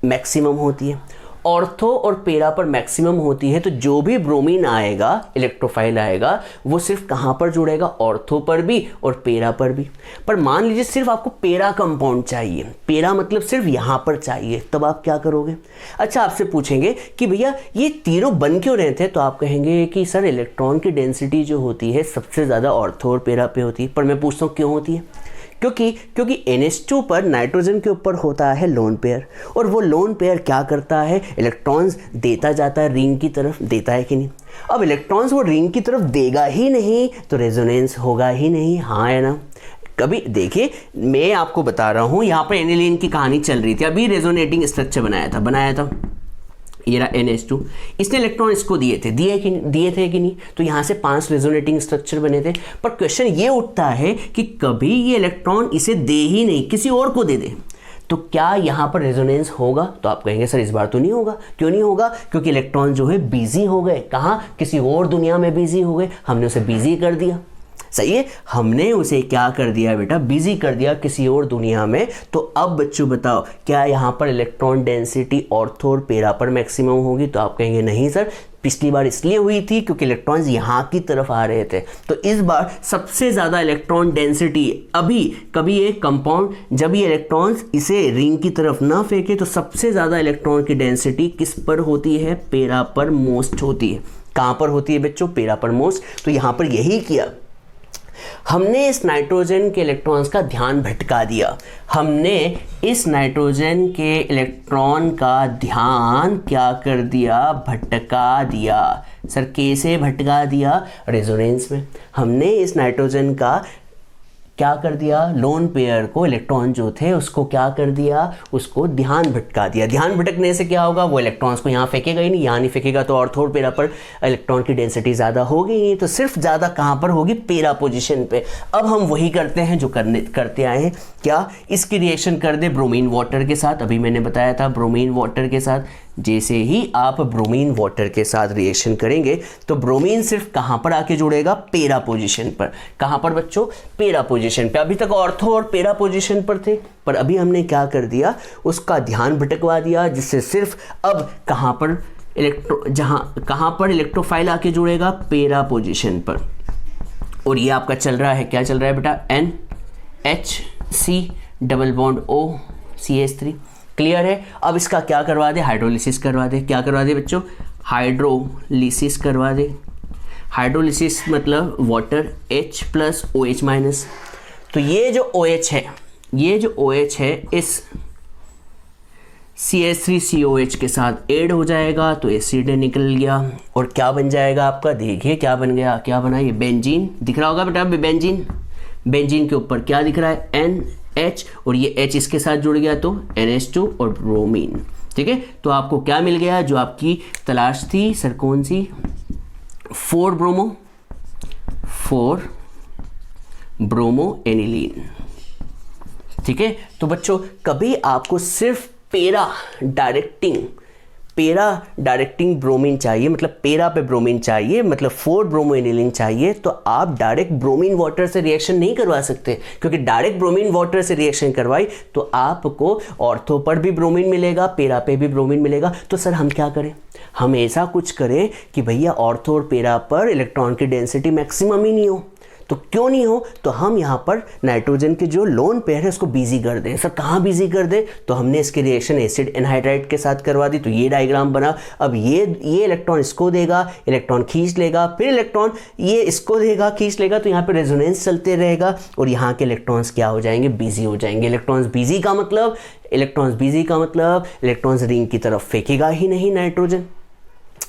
मैक्सिमम होती है। ऑर्थो और पेरा पर मैक्सिमम होती है, तो जो भी ब्रोमीन आएगा, इलेक्ट्रोफाइल आएगा, वो सिर्फ कहाँ पर जुड़ेगा? ऑर्थो पर भी और पेरा पर भी। पर मान लीजिए सिर्फ आपको पेरा कंपाउंड चाहिए, पेरा मतलब सिर्फ यहाँ पर चाहिए, तब आप क्या करोगे? अच्छा आपसे पूछेंगे कि भैया ये तीनों बन क्यों रहे थे, तो आप कहेंगे कि सर इलेक्ट्रॉन की डेंसिटी जो होती है सबसे ज़्यादा ऑर्थो और पेरा पे होती है। पर मैं पूछता हूँ क्यों होती है? क्योंकि NH2 पर नाइट्रोजन के ऊपर होता है लोन पेयर, और वो लोन पेयर क्या करता है? इलेक्ट्रॉन्स देता जाता है रिंग की तरफ, देता है कि नहीं? अब इलेक्ट्रॉन्स वो रिंग की तरफ देगा ही नहीं तो रेजोनेंस होगा ही नहीं, हाँ है ना? कभी देखिए मैं आपको बता रहा हूँ, यहाँ पर एनिलीन की कहानी चल रही थी, अभी रेजोनेटिंग स्ट्रक्चर बनाया था। ये रहा NH2, इसने इलेक्ट्रॉन इसको दिए थे कि नहीं? तो यहाँ से 5 रेजोनेटिंग स्ट्रक्चर बने थे। पर क्वेश्चन ये उठता है कि कभी ये इलेक्ट्रॉन इसे दे ही नहीं, किसी और को दे दे, तो क्या यहाँ पर रेजोनेंस होगा? तो आप कहेंगे सर इस बार तो नहीं होगा। क्यों नहीं होगा? क्योंकि इलेक्ट्रॉन जो है बिजी हो गए। कहाँ? किसी और दुनिया में बिजी हो गए, हमने उसे बिजी कर दिया। सही है, हमने उसे क्या कर दिया बेटा? बिजी कर दिया किसी और दुनिया में। तो अब बच्चों बताओ क्या यहाँ पर इलेक्ट्रॉन डेंसिटी ऑर्थो और पेरा पर मैक्सिमम होगी? तो आप कहेंगे नहीं सर, पिछली बार इसलिए हुई थी क्योंकि इलेक्ट्रॉन्स यहाँ की तरफ आ रहे थे। तो इस बार सबसे ज़्यादा इलेक्ट्रॉन डेंसिटी अभी कभी एक कंपाउंड जब ये इलेक्ट्रॉन्स इसे रिंग की तरफ ना फेंके तो सबसे ज़्यादा इलेक्ट्रॉन की डेंसिटी किस पर होती है? पेरा पर मोस्ट होती है। कहाँ पर होती है बच्चों? पेरा पर मोस्ट। तो यहाँ पर यही किया, हमने इस नाइट्रोजन के इलेक्ट्रॉन्स का ध्यान भटका दिया। हमने इस नाइट्रोजन के इलेक्ट्रॉन का ध्यान क्या कर दिया? भटका दिया। सर कैसे भटका दिया? रेजोनेंस में हमने इस नाइट्रोजन का क्या कर दिया? लोन पेयर को, इलेक्ट्रॉन जो थे उसको क्या कर दिया? उसको ध्यान भटका दिया। ध्यान भटकने से क्या होगा? वो इलेक्ट्रॉन्स को यहाँ फेंकेगा ही नहीं, यहाँ नहीं फेंकेगा तो ऑर्थो और पेरा पर इलेक्ट्रॉन की डेंसिटी ज़्यादा होगी ही, तो सिर्फ ज़्यादा कहाँ पर होगी? पेरा पोजीशन पे। अब हम वही करते हैं जो करते आए हैं। क्या? इसकी रिएक्शन कर दे ब्रोमीन वाटर के साथ। अभी मैंने बताया था ब्रोमीन वाटर के साथ। जैसे ही आप ब्रोमीन वाटर के साथ रिएक्शन करेंगे तो ब्रोमीन सिर्फ कहाँ पर आके जुड़ेगा? पेरा पोजीशन पर। कहाँ पर बच्चों? पेरा पोजीशन पे। अभी तक ऑर्थो और पेरा पोजीशन पर थे, पर अभी हमने क्या कर दिया? उसका ध्यान भटकवा दिया, जिससे सिर्फ अब कहाँ पर कहाँ पर इलेक्ट्रोफाइल आके जुड़ेगा? पेरा पोजीशन पर। और ये आपका चल रहा है, क्या चल रहा है बेटा? NHC double bond O CH3। Clear है? अब इसका क्या करवा दे? हाइड्रोलिसिस करवा दे। क्या करवा दे बच्चों? हाइड्रोलिसिस करवा दे। हाइड्रोलिसिस मतलब water H plus OH minus. तो ये जो OH है, इस CH3COH के साथ ऐड हो जाएगा तो एसिड निकल गया और क्या बन जाएगा आपका, देखिए क्या बन गया, क्या बना, ये बेंजीन दिख रहा होगा बेटा, बेंजीन। बेंजीन के ऊपर क्या दिख रहा है, NH, और ये H इसके साथ जुड़ गया तो NH2 और ब्रोमीन। ठीक है, तो आपको क्या मिल गया जो आपकी तलाश थी सर, कौन सी, 4 ब्रोमो एनिलीन। ठीक है, तो बच्चों कभी आपको सिर्फ पैरा डायरेक्टिंग ब्रोमीन चाहिए, मतलब पैरा पे ब्रोमीन चाहिए, मतलब 4 ब्रोमो एनिलीन चाहिए, तो आप डायरेक्ट ब्रोमीन वाटर से रिएक्शन नहीं करवा सकते, क्योंकि डायरेक्ट ब्रोमीन वाटर से रिएक्शन करवाई तो आपको ऑर्थो पर भी ब्रोमीन मिलेगा, पैरा पे भी ब्रोमीन मिलेगा। तो सर हम क्या करें, हम ऐसा कुछ करें कि भैया ऑर्थो और पैरा पर इलेक्ट्रॉन की डेंसिटी मैक्सिमम ही नहीं हो। तो क्यों नहीं हो, तो हम यहाँ पर नाइट्रोजन के जो लोन पेयर है उसको बिजी कर दें। सर कहाँ बिजी कर दें, तो हमने इसकी रिएक्शन एसिड एनहाइड्राइड के साथ करवा दी, तो ये डायग्राम बना। अब ये इलेक्ट्रॉन इसको देगा, इलेक्ट्रॉन खींच लेगा, फिर इलेक्ट्रॉन ये इसको देगा, खींच लेगा, तो यहाँ पे रेजोनेंस चलते रहेगा और यहाँ के इलेक्ट्रॉन्स क्या हो जाएंगे, बिजी हो जाएंगे। इलेक्ट्रॉन्स बिजी का मतलब इलेक्ट्रॉन्स रिंग की तरफ फेंकेगा ही नहीं नाइट्रोजन,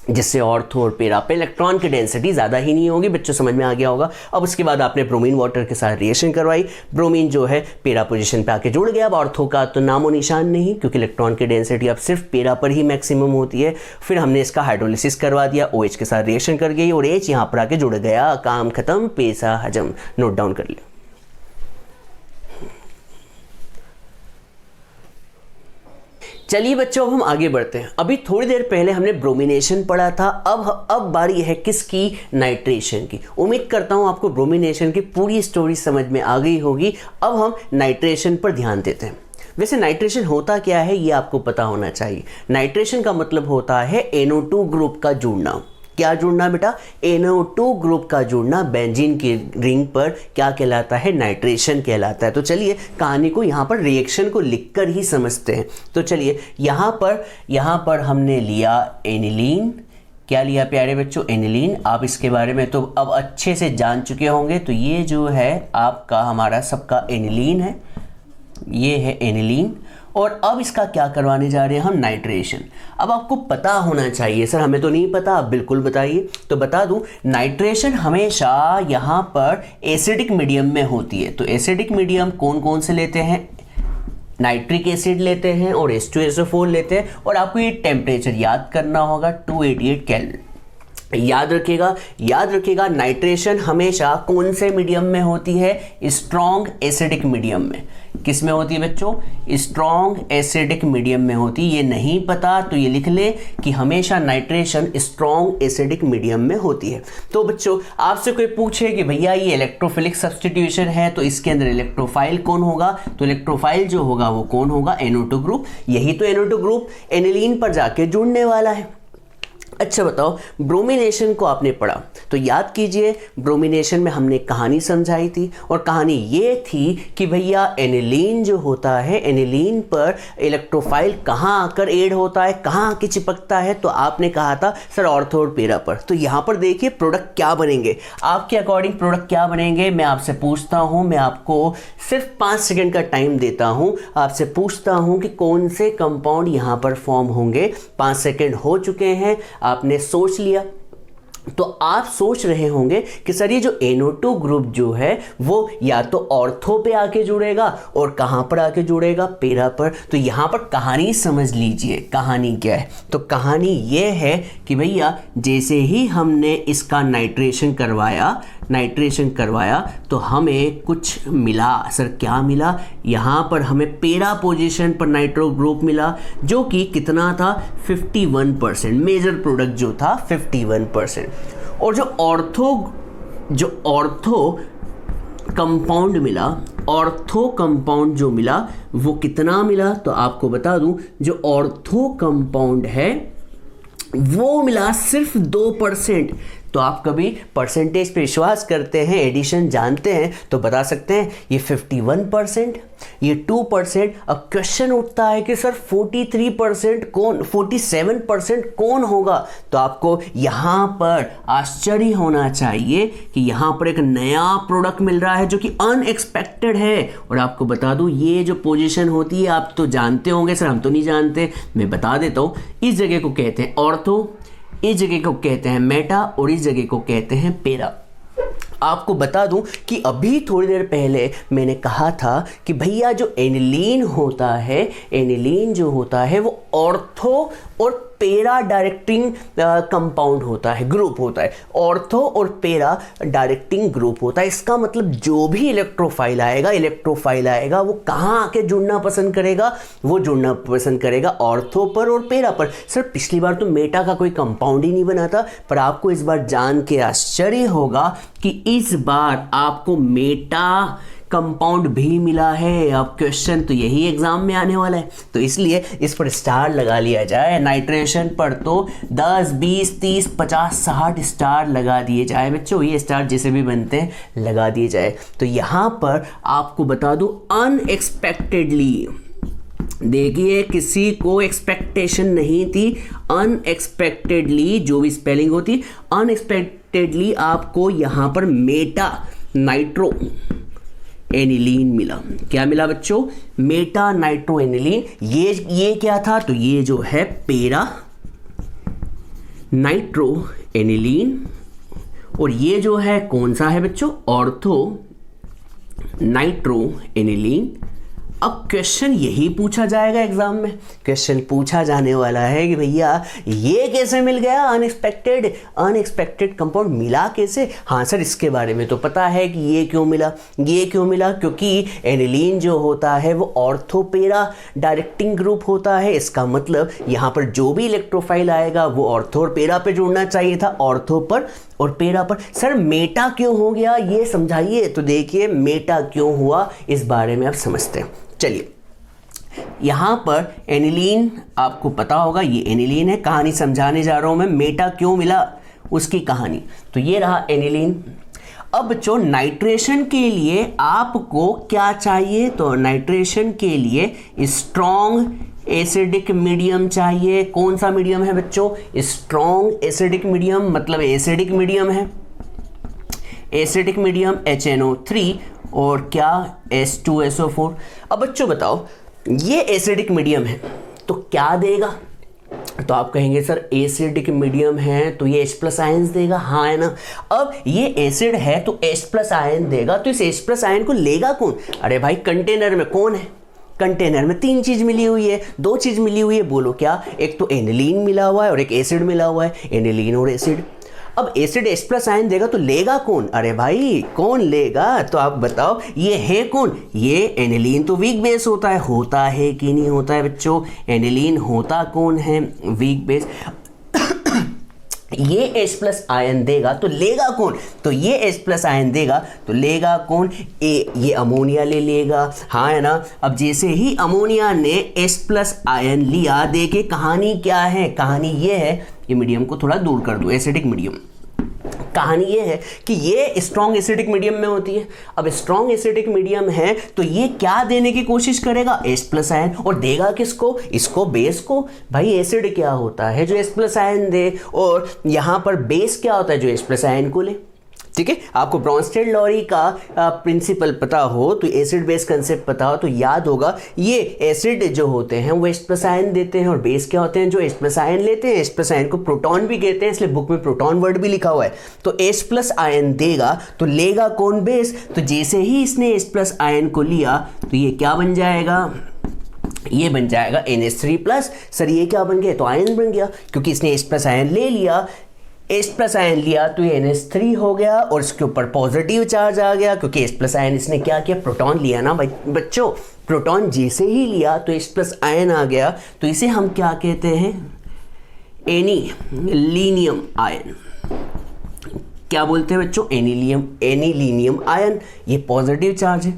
जिससे ऑर्थो और पैरा पे इलेक्ट्रॉन की डेंसिटी ज़्यादा ही नहीं होगी। बच्चों समझ में आ गया होगा। अब उसके बाद आपने ब्रोमीन वाटर के साथ रिएक्शन करवाई, ब्रोमीन जो है पैरा पोजीशन पे आके जुड़ गया। अब ऑर्थो का तो नामो निशान नहीं, क्योंकि इलेक्ट्रॉन की डेंसिटी अब सिर्फ पैरा पर ही मैक्सिमम होती है। फिर हमने इसका हाइड्रोलिसिस करवा दिया, OH के साथ रिएक्शन कर गई और H यहाँ पर आके जुड़ गया, काम खत्म, पैसा हजम। नोट डाउन कर लिया। चलिए बच्चों हम आगे बढ़ते हैं। अभी थोड़ी देर पहले हमने ब्रोमिनेशन पढ़ा था, अब बारी है किसकी, नाइट्रेशन की। उम्मीद करता हूं आपको ब्रोमिनेशन की पूरी स्टोरी समझ में आ गई होगी। अब हम नाइट्रेशन पर ध्यान देते हैं। वैसे नाइट्रेशन होता क्या है ये आपको पता होना चाहिए। नाइट्रेशन का मतलब होता है NO2 ग्रुप का जुड़ना। क्या जुड़ना बेटा, NO2 ग्रुप का जुड़ना बेंजीन की रिंग पर क्या कहलाता है, नाइट्रेशन कहलाता है। तो चलिए कहानी को यहाँ पर रिएक्शन को लिखकर ही समझते हैं। तो चलिए यहाँ पर हमने लिया एनिलीन। क्या लिया प्यारे बच्चों, एनिलीन। आप इसके बारे में तो अब अच्छे से जान चुके होंगे। तो ये जो है आपका हमारा सबका एनिलीन है, ये है एनिलीन। और अब इसका क्या करवाने जा रहे हैं हम, नाइट्रेशन। अब आपको पता होना चाहिए, सर हमें तो नहीं पता, आप बिल्कुल बताइए। तो बता दूं, नाइट्रेशन हमेशा यहाँ पर एसिडिक मीडियम में होती है। तो एसिडिक मीडियम कौन कौन से लेते हैं, नाइट्रिक एसिड लेते हैं और H2SO4 लेते हैं। और आपको ये टेम्परेचर याद करना होगा, 288 केल्विन। याद रखिएगा नाइट्रेशन हमेशा कौन से मीडियम में होती है, स्ट्रॉन्ग एसिडिक मीडियम में। किस में होती है बच्चों, स्ट्रॉन्ग एसिडिक मीडियम में होती है। ये नहीं पता तो ये लिख ले कि हमेशा नाइट्रेशन स्ट्रॉन्ग एसिडिक मीडियम में होती है। तो बच्चों आपसे कोई पूछे कि भैया ये इलेक्ट्रोफिलिक सब्स्टिट्यूशन है तो इसके अंदर इलेक्ट्रोफाइल कौन होगा, तो इलेक्ट्रोफाइल जो होगा वो कौन होगा, NO2 ग्रुप। यही तो NO2 ग्रुप एनिलीन पर जाके जुड़ने वाला है। अच्छा बताओ, ब्रोमिनेशन को आपने पढ़ा तो याद कीजिए, ब्रोमिनेशन में हमने कहानी समझाई थी और कहानी ये थी कि भैया एनिलीन जो होता है, एनिलीन पर इलेक्ट्रोफाइल कहाँ आकर ऐड होता है, कहाँ आके चिपकता है। तो आपने कहा था सर ऑर्थो और पैरा पर। तो यहाँ पर देखिए प्रोडक्ट क्या बनेंगे, आपके अकॉर्डिंग प्रोडक्ट क्या बनेंगे। मैं आपसे पूछता हूँ, मैं आपको सिर्फ 5 सेकेंड का टाइम देता हूँ, आपसे पूछता हूँ कि कौन से कंपाउंड यहाँ पर फॉर्म होंगे। 5 सेकेंड हो चुके हैं, आपने सोच लिया। तो आप सोच रहे होंगे कि सर ये जो NO2 ग्रुप जो है वो या तो ऑर्थो पे आके जुड़ेगा और कहाँ पर आके जुड़ेगा, पैरा पर। तो यहाँ पर कहानी समझ लीजिए, कहानी क्या है। तो कहानी ये है कि भैया जैसे ही हमने इसका नाइट्रेशन करवाया तो हमें कुछ मिला। सर क्या मिला, यहाँ पर हमें पैरा पोजीशन पर नाइट्रो ग्रुप मिला जो कि कितना था, 51%। मेजर प्रोडक्ट जो था 51%। और जो ऑर्थो कंपाउंड मिला, ऑर्थो कंपाउंड जो मिला वो कितना मिला, तो आपको बता दूं जो ऑर्थो कंपाउंड है वो मिला सिर्फ 2%। तो आप कभी परसेंटेज पे विश्वास करते हैं, एडिशन जानते हैं, तो बता सकते हैं ये 51%, ये 2%। अब क्वेश्चन उठता है कि सर 43% कौन, 47% कौन होगा? तो आपको यहाँ पर आश्चर्य होना चाहिए कि यहाँ पर एक नया प्रोडक्ट मिल रहा है जो कि अनएक्सपेक्टेड है। और आपको बता दूं, ये जो पोजीशन होती है आप तो जानते होंगे सर, हम तो नहीं जानते, मैं बता देता हूँ। इस जगह को कहते हैं ऑर्थो, इस जगह को कहते हैं मेटा और इस जगह को कहते हैं पेरा। आपको बता दूं कि अभी थोड़ी देर पहले मैंने कहा था कि भैया जो एनिलीन होता है, एनिलीन जो होता है वो ऑर्थो और पेरा डायरेक्टिंग कंपाउंड होता है, ग्रुप होता है। ऑर्थो और पेरा डायरेक्टिंग ग्रुप होता है। इसका मतलब जो भी इलेक्ट्रोफाइल आएगा वो कहाँ आके जुड़ना पसंद करेगा? वो जुड़ना पसंद करेगा ऑर्थो पर और पेरा पर। सर पिछली बार तो मेटा का कोई कंपाउंड ही नहीं बना था, पर आपको इस बार जान के आश्चर्य होगा कि इस बार आपको मेटा कंपाउंड भी मिला है। अब क्वेश्चन तो यही एग्जाम में आने वाला है, तो इसलिए इस पर स्टार लगा लिया जाए। नाइट्रेशन पर तो 10, 20, 30, 50, 60 स्टार लगा दिए जाए बच्चों। ये स्टार जैसे भी बनते हैं लगा दिए जाए। तो यहाँ पर आपको बता दूं, अनएक्सपेक्टेडली, देखिए किसी को एक्सपेक्टेशन नहीं थी, अनएक्सपेक्टेडली जो भी स्पेलिंग होती, अनएक्सपेक्टेडली आपको यहाँ पर मेटा नाइट्रो एनिलीन मिला। क्या मिला बच्चों? Meta nitro aniline. ये क्या था? तो ये जो है पेरा नाइट्रो एनिलीन, और ये जो है कौन सा है बच्चों? Ortho nitro aniline. अब क्वेश्चन यही पूछा जाएगा एग्जाम में, क्वेश्चन पूछा जाने वाला है कि भैया ये कैसे मिल गया? अनएक्सपेक्टेड कंपाउंड मिला कैसे? हाँ सर इसके बारे में तो पता है कि ये क्यों मिला, क्योंकि एनिलीन जो होता है वो ऑर्थोपेरा डायरेक्टिंग ग्रुप होता है। इसका मतलब यहाँ पर जो भी इलेक्ट्रोफाइल आएगा वो ऑर्थो और पेरा पे जुड़ना चाहिए था, ऑर्थो पर और पेरा पर। सर मेटा क्यों हो गया ये समझाइए। तो देखिए मेटा क्यों हुआ इस बारे में आप समझते हैं। चलिए यहां पर एनिलीन आपको पता होगा, ये एनिलीन है। कहानी समझाने जा रहा हूं मैं, मेटा क्यों मिला उसकी कहानी। तो ये रहा एनिलीन। अब बच्चों नाइट्रेशन के लिए आपको क्या चाहिए? तो नाइट्रेशन के लिए स्ट्रॉन्ग एसिडिक मीडियम चाहिए। कौन सा मीडियम है बच्चों? स्ट्रॉन्ग एसिडिक मीडियम, मतलब एसिडिक मीडियम है। एसिडिक मीडियम HNO3 और क्या H2SO4। अब बच्चों बताओ, ये एसिडिक मीडियम है तो क्या देगा? तो आप कहेंगे सर एसिडिक मीडियम है तो ये H+ आयन देगा, हाँ है ना। अब ये एसिड है तो H+ आयन देगा, तो इस H+ आयन को लेगा कौन? अरे भाई कंटेनर में कौन है? कंटेनर में 3 चीज मिली हुई है, 2 चीज मिली हुई है, बोलो क्या? एक तो एनिलीन मिला हुआ है और एक एसिड मिला हुआ है, एनिलीन और एसिड। अब एसिड H+ आयन देगा तो लेगा कौन? अरे भाई कौन लेगा? तो आप बताओ ये है कौन? ये एनिलीन तो वीक बेस होता है कि नहीं होता है बच्चों? एनिलीन होता कौन है? Weak base. ये H+ आयन देगा तो लेगा कौन? तो ये H+ आयन देगा तो लेगा कौन? ये अमोनिया ले लेगा, हाँ है ना। अब जैसे ही अमोनिया ने H+ आयन लिया, देखे कहानी क्या है? कहानी ये है, ये मीडियम को थोड़ा दूर कर दो, एसिडिक मीडियम। कहानी ये है कि ये स्ट्रॉन्ग एसिडिक मीडियम में होती है। अब स्ट्रॉन्ग एसिडिक मीडियम है तो ये क्या देने की कोशिश करेगा? H+ ion. और देगा किसको? इसको, बेस को। भाई एसिड क्या होता है जो H+ आयन दे, और यहाँ पर बेस क्या होता है जो H+ आयन को ले। ठीक है, आपको ब्रॉन्स्टेड-लॉरी का प्रिंसिपल पता हो, तो एसिड बेस कंसेप्ट पता हो तो याद होगा, ये एसिड जो होते हैं वो H+ आयन देते हैं, और बेस क्या होते हैं जो H+ आयन लेते हैं। H+ आयन को प्रोटॉन भी कहते हैं, इसलिए बुक में प्रोटॉन वर्ड भी लिखा हुआ है। तो H+ आयन देगा तो लेगा कौन? बेस। तो जैसे ही इसने H+ आयन को लिया तो ये क्या बन जाएगा? ये बन जाएगा NH3+। सर ये क्या बन गया? तो आयन बन गया, क्योंकि इसने H+ आयन ले लिया, H+ आयन लिया तो ये NH3 हो गया, और इसके ऊपर पॉजिटिव चार्ज आ गया, क्योंकि H+ आयन इसने क्या किया? प्रोटॉन लिया ना बच्चों। प्रोटॉन जैसे ही लिया तो H+ आयन आ गया, तो इसे हम क्या कहते हैं? Anilinium ion. क्या बोलते हैं बच्चों? Anilinium ion. ये पॉजिटिव चार्ज है।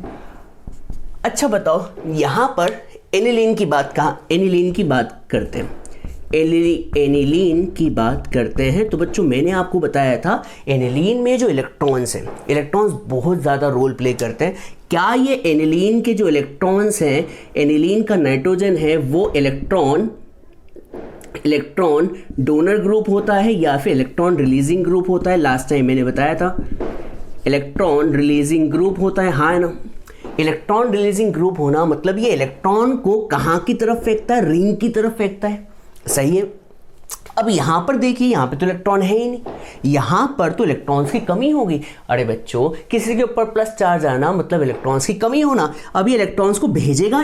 अच्छा बताओ, यहां पर एनिलीन की बात करते हैं। एनिलीन की बात करते हैं तो बच्चों मैंने आपको बताया था एनिलीन में जो इलेक्ट्रॉन्स हैं, इलेक्ट्रॉन्स बहुत ज़्यादा रोल प्ले करते हैं। क्या ये एनिलीन के जो इलेक्ट्रॉन्स हैं, एनिलीन का नाइट्रोजन है वो इलेक्ट्रॉन डोनर ग्रुप होता है या फिर इलेक्ट्रॉन रिलीजिंग ग्रुप होता है? लास्ट टाइम मैंने बताया था इलेक्ट्रॉन रिलीजिंग ग्रुप होता है, हाँ है ना। इलेक्ट्रॉन रिलीजिंग ग्रुप होना मतलब ये इलेक्ट्रॉन को कहाँ की तरफ फेंकता है? रिंग की तरफ फेंकता है, सही है। अब यहाँ पर देखिए, यहाँ पे तो इलेक्ट्रॉन है ही नहीं, यहाँ पर तो इलेक्ट्रॉन्स की कमी होगी। अरे बच्चों, किसी के ऊपर प्लस चार्ज आना मतलब इलेक्ट्रॉन्स की कमी होना। अब ये इलेक्ट्रॉन्स को भेजेगा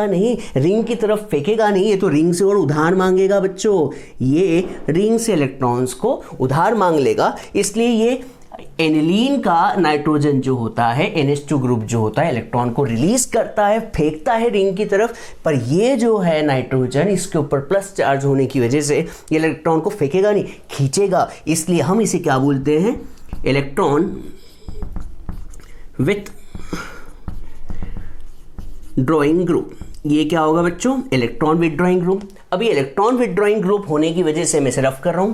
नहीं, रिंग की तरफ फेंकेगा नहीं, ये तो रिंग से और उधार मांगेगा बच्चों, ये रिंग से इलेक्ट्रॉन्स को उधार मांग लेगा। इसलिए ये एनिलीन का नाइट्रोजन जो होता है, NH2 ग्रुप जो होता है, इलेक्ट्रॉन को रिलीज करता है, फेंकता है रिंग की तरफ। पर ये जो है नाइट्रोजन, इसके ऊपर प्लस चार्ज होने की वजह से ये इलेक्ट्रॉन को फेंकेगा नहीं, खींचेगा। इसलिए हम इसे क्या बोलते हैं? Electron with drawing group. ये क्या होगा बच्चों? Electron with drawing group. अभी इलेक्ट्रॉन विथ ड्रॉइंग ग्रुप होने की वजह से मैं इसे रफ कर रहा हूं,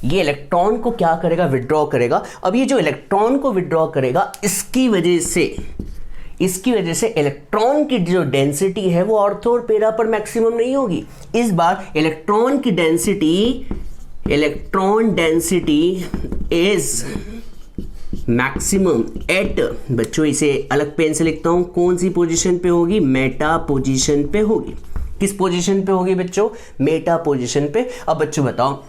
ये इलेक्ट्रॉन को क्या करेगा? विड्रॉ करेगा। अब ये जो इलेक्ट्रॉन को विड्रॉ करेगा, इसकी वजह से इलेक्ट्रॉन की जो डेंसिटी है वो ऑर्थो और पेरा पर मैक्सिमम नहीं होगी। इस बार electron density is maximum at, बच्चों इसे अलग पेन से लिखता हूं, कौन सी पोजीशन पे होगी? मेटा पोजीशन पे होगी। किस पोजीशन पे होगी बच्चों? मेटा पोजीशन पे। अब बच्चों बताओ,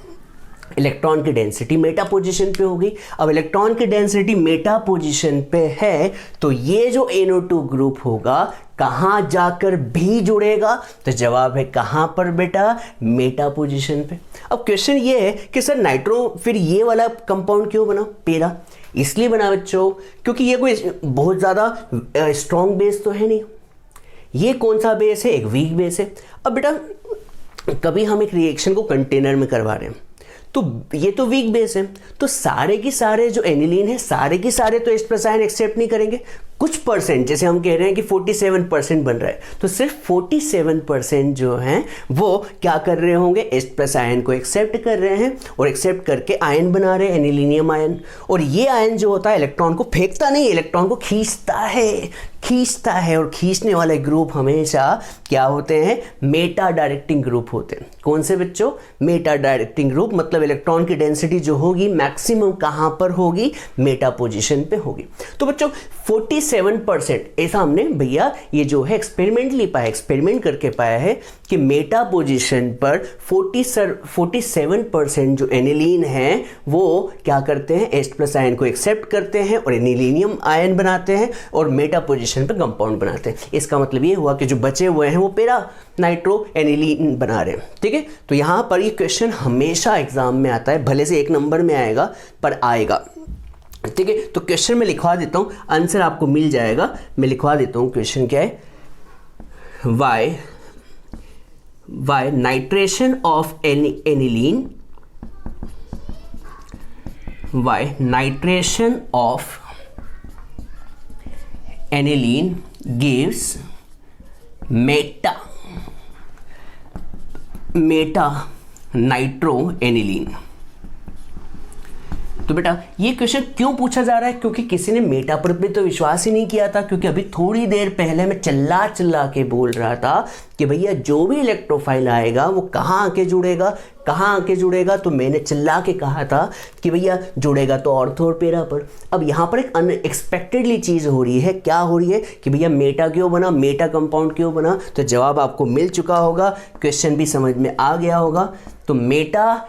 इलेक्ट्रॉन की डेंसिटी मेटा पोजीशन पे होगी। अब इलेक्ट्रॉन की डेंसिटी मेटा पोजीशन पे है तो ये जो NO2 ग्रुप होगा कहाँ जाकर भी जुड़ेगा? तो जवाब है कहाँ पर बेटा? मेटा पोजीशन पे। अब क्वेश्चन ये है कि सर नाइट्रो फिर ये वाला कंपाउंड क्यों बना? पेरा इसलिए बना बच्चों क्योंकि ये कोई बहुत ज़्यादा स्ट्रॉन्ग बेस तो है नहीं। ये कौन सा बेस है? एक वीक बेस है। अब बेटा कभी हम एक रिएक्शन को कंटेनर में करवा रहे हैं तो ये तो वीक बेस है, तो सारे के सारे जो एनिलीन है सारे के सारे तो H+ आयन एक्सेप्ट नहीं करेंगे। कुछ परसेंट, जैसे हम कह रहे हैं कि 47% बन रहा है, तो सिर्फ 47% जो हैं वो क्या कर रहे होंगे? H+ आयन को एक्सेप्ट कर रहे हैं और एक्सेप्ट करके आयन बना रहे हैं, एनिलीनियम आयन। और ये आयन जो होता है इलेक्ट्रॉन को फेंकता नहीं, इलेक्ट्रॉन को खींचता है और खींचने वाले ग्रुप हमेशा क्या होते हैं? मेटा डायरेक्टिंग ग्रुप होते हैं। कौन से बच्चों? Meta directing group. मतलब इलेक्ट्रॉन की डेंसिटी जो होगी मैक्सिमम कहां पर होगी? मेटा पोजीशन पे होगी। तो बच्चों 47% ऐसा हमने भैया ये जो है एक्सपेरिमेंट करके पाया है कि मेटा पोजीशन पर 47% जो एनिलीन है वो क्या करते हैं? H+ आयन को एक्सेप्ट करते हैं और एनिलीनियम आयन बनाते हैं और मेटा पोजीशन पे कंपाउंड बनाते हैं। इसका मतलब ये हुआ कि जो बचे हुए हैं वो पेरा नाइट्रो एनिलीन बना रहे हैं। ठीक है, तो यहाँ पर ये क्वेश्चन हमेशा एग्जाम में आता है, भले से 1 नंबर में आएगा पर आएगा। ठीक है, तो क्वेश्चन में लिखवा देता हूँ, आंसर आपको मिल जाएगा। मैं लिखवा देता हूँ क्वेश्चन क्या है। Why nitration of aniline, why nitration of aniline gives meta nitro aniline. तो बेटा ये क्वेश्चन क्यों पूछा जा रहा है? क्योंकि किसी ने मेटा पर भी तो विश्वास ही नहीं किया था। क्योंकि अभी थोड़ी देर पहले मैं चिल्ला के बोल रहा था कि भैया जो भी इलेक्ट्रोफाइल आएगा वो कहाँ आके जुड़ेगा, तो मैंने चिल्ला के कहा था कि भैया जुड़ेगा तो ऑर्थो और पेरा पर। अब यहाँ पर एक अनएक्सपेक्टेडली चीज़ हो रही है। क्या हो रही है कि भैया मेटा क्यों बना, मेटा कंपाउंड क्यों बना? तो जवाब आपको मिल चुका होगा, क्वेश्चन भी समझ में आ गया होगा। तो मेटा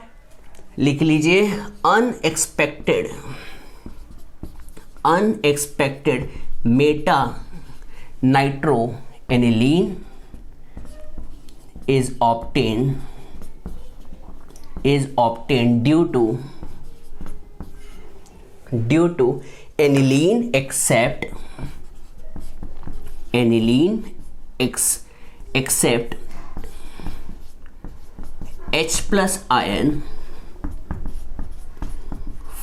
लिख लीजिए, unexpected Meta nitro aniline is obtained due to aniline accept H+ ion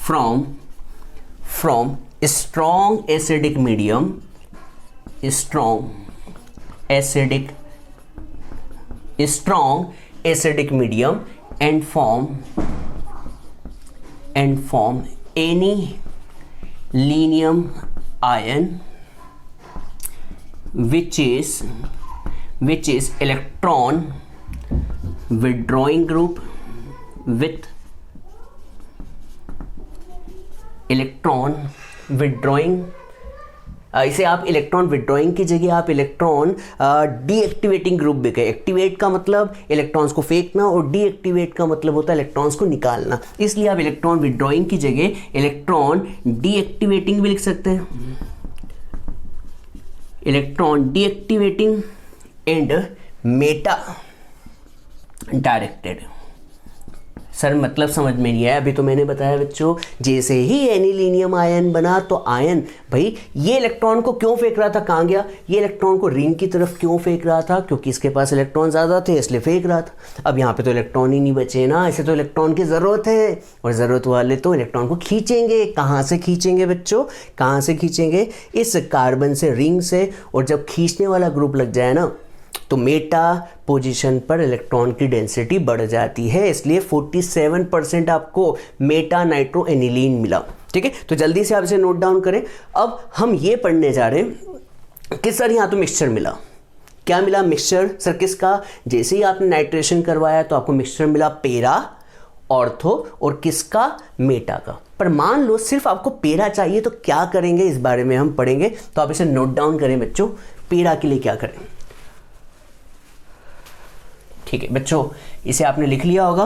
from strong acidic strong acidic medium and form any selenium ion which is electron withdrawing group with electron withdrawing, इसे आप electron withdrawing की जगह आप electron deactivating group भी कहें। Activate का मतलब electrons को फेंकना और डीएक्टिवेट का मतलब होता है इलेक्ट्रॉन्स को निकालना, इसलिए आप इलेक्ट्रॉन विड्रॉइंग की जगह इलेक्ट्रॉन डीएक्टिवेटिंग भी लिख सकते हैं। Electron deactivating and Meta directed. Sir मतलब समझ में नहीं आया, अभी तो मैंने बताया बच्चों, जैसे ही एनिलीनियम आयन बना तो आयन भाई ये इलेक्ट्रॉन को क्यों फेंक रहा था, कहाँ गया, ये इलेक्ट्रॉन को रिंग की तरफ क्यों फेंक रहा था, क्योंकि इसके पास इलेक्ट्रॉन ज़्यादा थे इसलिए फेंक रहा था। अब यहाँ पे तो इलेक्ट्रॉन ही नहीं बचे ना, इसे तो इलेक्ट्रॉन की ज़रूरत है और ज़रूरत वाले तो इलेक्ट्रॉन को खींचेंगे। कहाँ से खींचेंगे बच्चों, कहाँ से खींचेंगे, इस कार्बन से, रिंग से। और जब खींचने वाला ग्रुप लग जाए ना तो मेटा पोजीशन पर इलेक्ट्रॉन की डेंसिटी बढ़ जाती है, इसलिए 47% आपको मेटा नाइट्रो एनिलीन मिला। ठीक है, तो जल्दी से आप इसे नोट डाउन करें। अब हम ये पढ़ने जा रहे हैं कि सर यहाँ तो मिक्सचर मिला, क्या मिला, मिक्सचर सर किसका, जैसे ही आपने नाइट्रेशन करवाया तो आपको मिक्सचर मिला पेरा, ऑर्थो और किसका, मेटा का। पर मान लो सिर्फ आपको पेरा चाहिए तो क्या करेंगे, इस बारे में हम पढ़ेंगे, तो आप इसे नोट डाउन करें बच्चों, पेरा के लिए क्या करें। ठीक है बच्चों, इसे आपने लिख लिया होगा।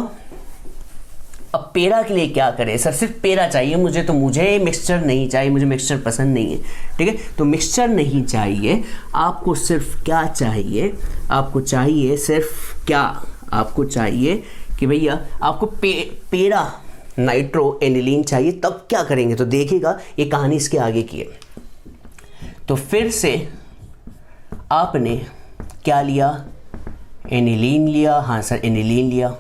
अब पेरा के लिए क्या करें, सर सिर्फ पेरा चाहिए मुझे, तो मुझे मिक्सचर नहीं चाहिए, मुझे मिक्सचर पसंद नहीं है। ठीक है, तो मिक्सचर नहीं चाहिए, आपको सिर्फ क्या चाहिए, आपको चाहिए सिर्फ क्या, आपको चाहिए कि भैया आपको पेरा नाइट्रो एनिलीन चाहिए। तब क्या करेंगे, तो देखिएगा ये कहानी इसके आगे की है। तो फिर से आपने क्या लिया, एनिलीन लिया, हाँ सर एनिलीन लिया।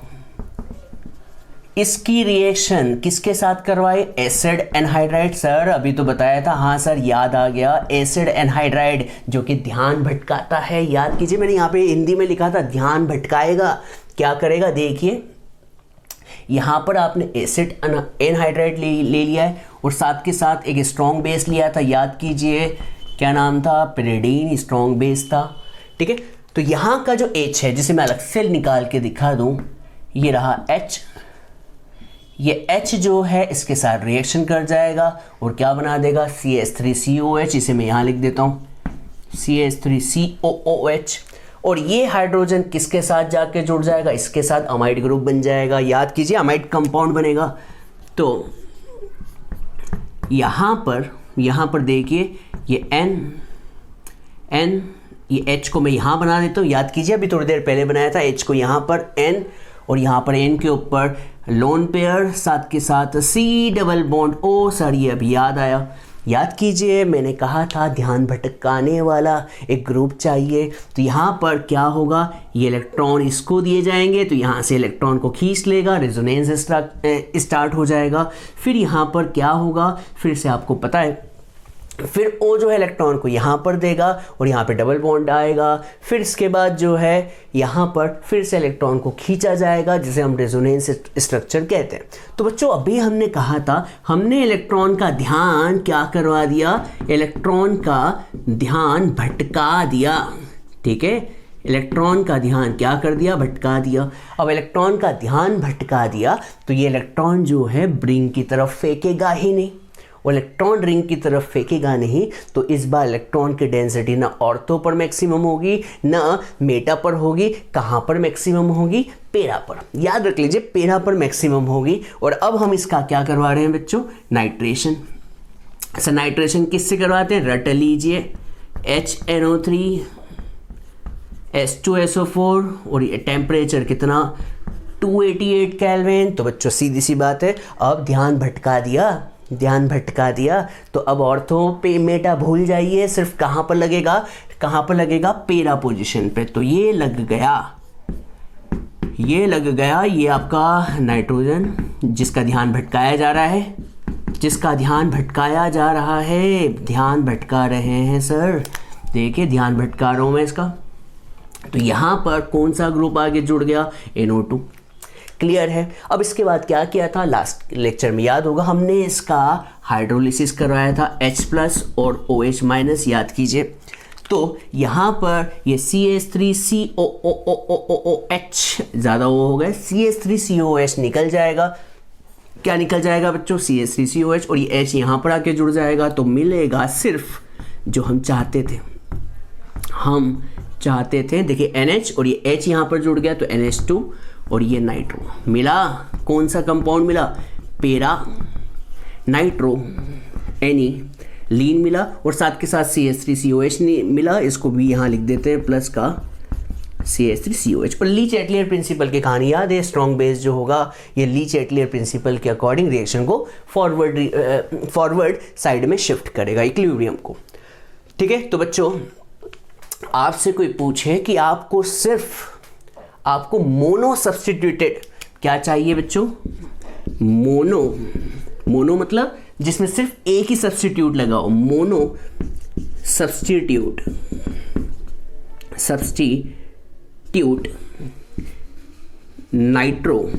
इसकी रिएक्शन किसके साथ करवाए, एसिड एनहाइड्राइड। सर अभी तो बताया था, हाँ सर याद आ गया, एसिड एनहाइड्राइड जो कि ध्यान भटकाता है। याद कीजिए, मैंने यहाँ पे हिंदी में लिखा था ध्यान भटकाएगा। क्या करेगा, देखिए यहाँ पर आपने एसिड एनहाइड्राइड ले लिया है और साथ के साथ एक स्ट्रॉन्ग बेस लिया था। याद कीजिए क्या नाम था, पिरिडीन स्ट्रॉन्ग बेस था। ठीक है, तो यहाँ का जो H है जिसे मैं अलग से निकाल के दिखा दूँ, ये रहा H। ये H जो है इसके साथ रिएक्शन कर जाएगा और क्या बना देगा, CH3COH। इसे मैं यहाँ लिख देता हूँ CH3COOH। और ये हाइड्रोजन किसके साथ जाके जुड़ जाएगा, इसके साथ अमाइड ग्रुप बन जाएगा। याद कीजिए अमाइड कंपाउंड बनेगा। तो यहाँ पर देखिए ये N ये H को मैं यहाँ बना देता हूँ। याद कीजिए अभी थोड़ी देर पहले बनाया था, H को यहाँ पर N और यहाँ पर N के ऊपर लोन पेयर, साथ के साथ C double bond O। Sir ये अभी याद आया, याद कीजिए मैंने कहा था ध्यान भटकाने वाला एक ग्रुप चाहिए। तो यहाँ पर क्या होगा, ये इलेक्ट्रॉन इसको दिए जाएंगे तो यहाँ से इलेक्ट्रॉन को खींच लेगा, रेजोनेंस स्टार्ट हो जाएगा। फिर यहाँ पर क्या होगा, फिर से आपको पता है, फिर O जो है इलेक्ट्रॉन को यहाँ पर देगा और यहाँ पे डबल बॉन्ड आएगा। फिर इसके बाद जो है यहाँ पर फिर से इलेक्ट्रॉन को खींचा जाएगा, जिसे हम रेजोनेंस स्ट्रक्चर कहते हैं। तो बच्चों अभी हमने कहा था, हमने इलेक्ट्रॉन का ध्यान क्या करवा दिया, इलेक्ट्रॉन का ध्यान भटका दिया। ठीक है, इलेक्ट्रॉन का ध्यान क्या कर दिया, भटका दिया। अब इलेक्ट्रॉन का ध्यान भटका दिया तो ये इलेक्ट्रॉन जो है रिंग की तरफ फेंकेगा ही नहीं। और इलेक्ट्रॉन रिंग की तरफ फेंकेगा नहीं तो इस बार इलेक्ट्रॉन की डेंसिटी ना ऑर्थो पर मैक्सिमम होगी ना मेटा पर होगी। कहाँ पर मैक्सिमम होगी, पेरा पर। याद रख लीजिए पेरा पर मैक्सिमम होगी। और अब हम इसका क्या करवा रहे हैं बच्चों, नाइट्रेशन। अच्छा नाइट्रेशन किससे करवाते हैं, रट लीजिए HNO3 H2SO4 और ये टेम्परेचर कितना 288 केल्विन। तो बच्चों सीधी सी बात है, अब ध्यान भटका दिया तो अब ऑर्थो पे मेटा भूल जाइए, सिर्फ कहाँ पर लगेगा, पेरा पोजीशन पे। तो ये लग गया ये आपका नाइट्रोजन जिसका ध्यान भटकाया जा रहा है, ध्यान भटका रहे हैं सर। देखिए ध्यान भटका रहा हूँ मैं इसका। तो यहाँ पर कौन सा ग्रुप आगे जुड़ गया, NO2। क्लियर है। अब इसके बाद क्या किया था, लास्ट लेक्चर में याद होगा हमने इसका हाइड्रोलिसिस करवाया था H+ और OH-, याद कीजिए। तो यहाँ पर ये CH3COOH ज़्यादा वो हो गए, CH3COH निकल जाएगा। क्या निकल जाएगा बच्चों, CH3COH, और ये H यहाँ पर आके जुड़ जाएगा। तो मिलेगा सिर्फ जो हम चाहते थे, देखिए NH और ये H यहाँ पर जुड़ गया तो NH2 और ये नाइट्रो मिला। कौन सा कंपाउंड मिला, पैरा नाइट्रो एनिलीन मिला, और साथ के साथ CH3COH मिला। इसको भी यहाँ लिख देते हैं प्लस का CH3COH। और ली-चैटलियर प्रिंसिपल की कहानी याद है, स्ट्रॉन्ग बेस जो होगा ये ली-चैटलियर प्रिंसिपल के अकॉर्डिंग रिएक्शन को फॉरवर्ड साइड में शिफ्ट करेगा, इक्विलिब्रियम को। ठीक है। तो बच्चों आपसे कोई पूछे कि आपको मोनो सब्स्टिट्यूटेड क्या चाहिए बच्चों, मोनो मतलब जिसमें सिर्फ एक ही सब्स्टिट्यूट लगाओ, मोनो सब्स्टिट्यूट नाइट्रो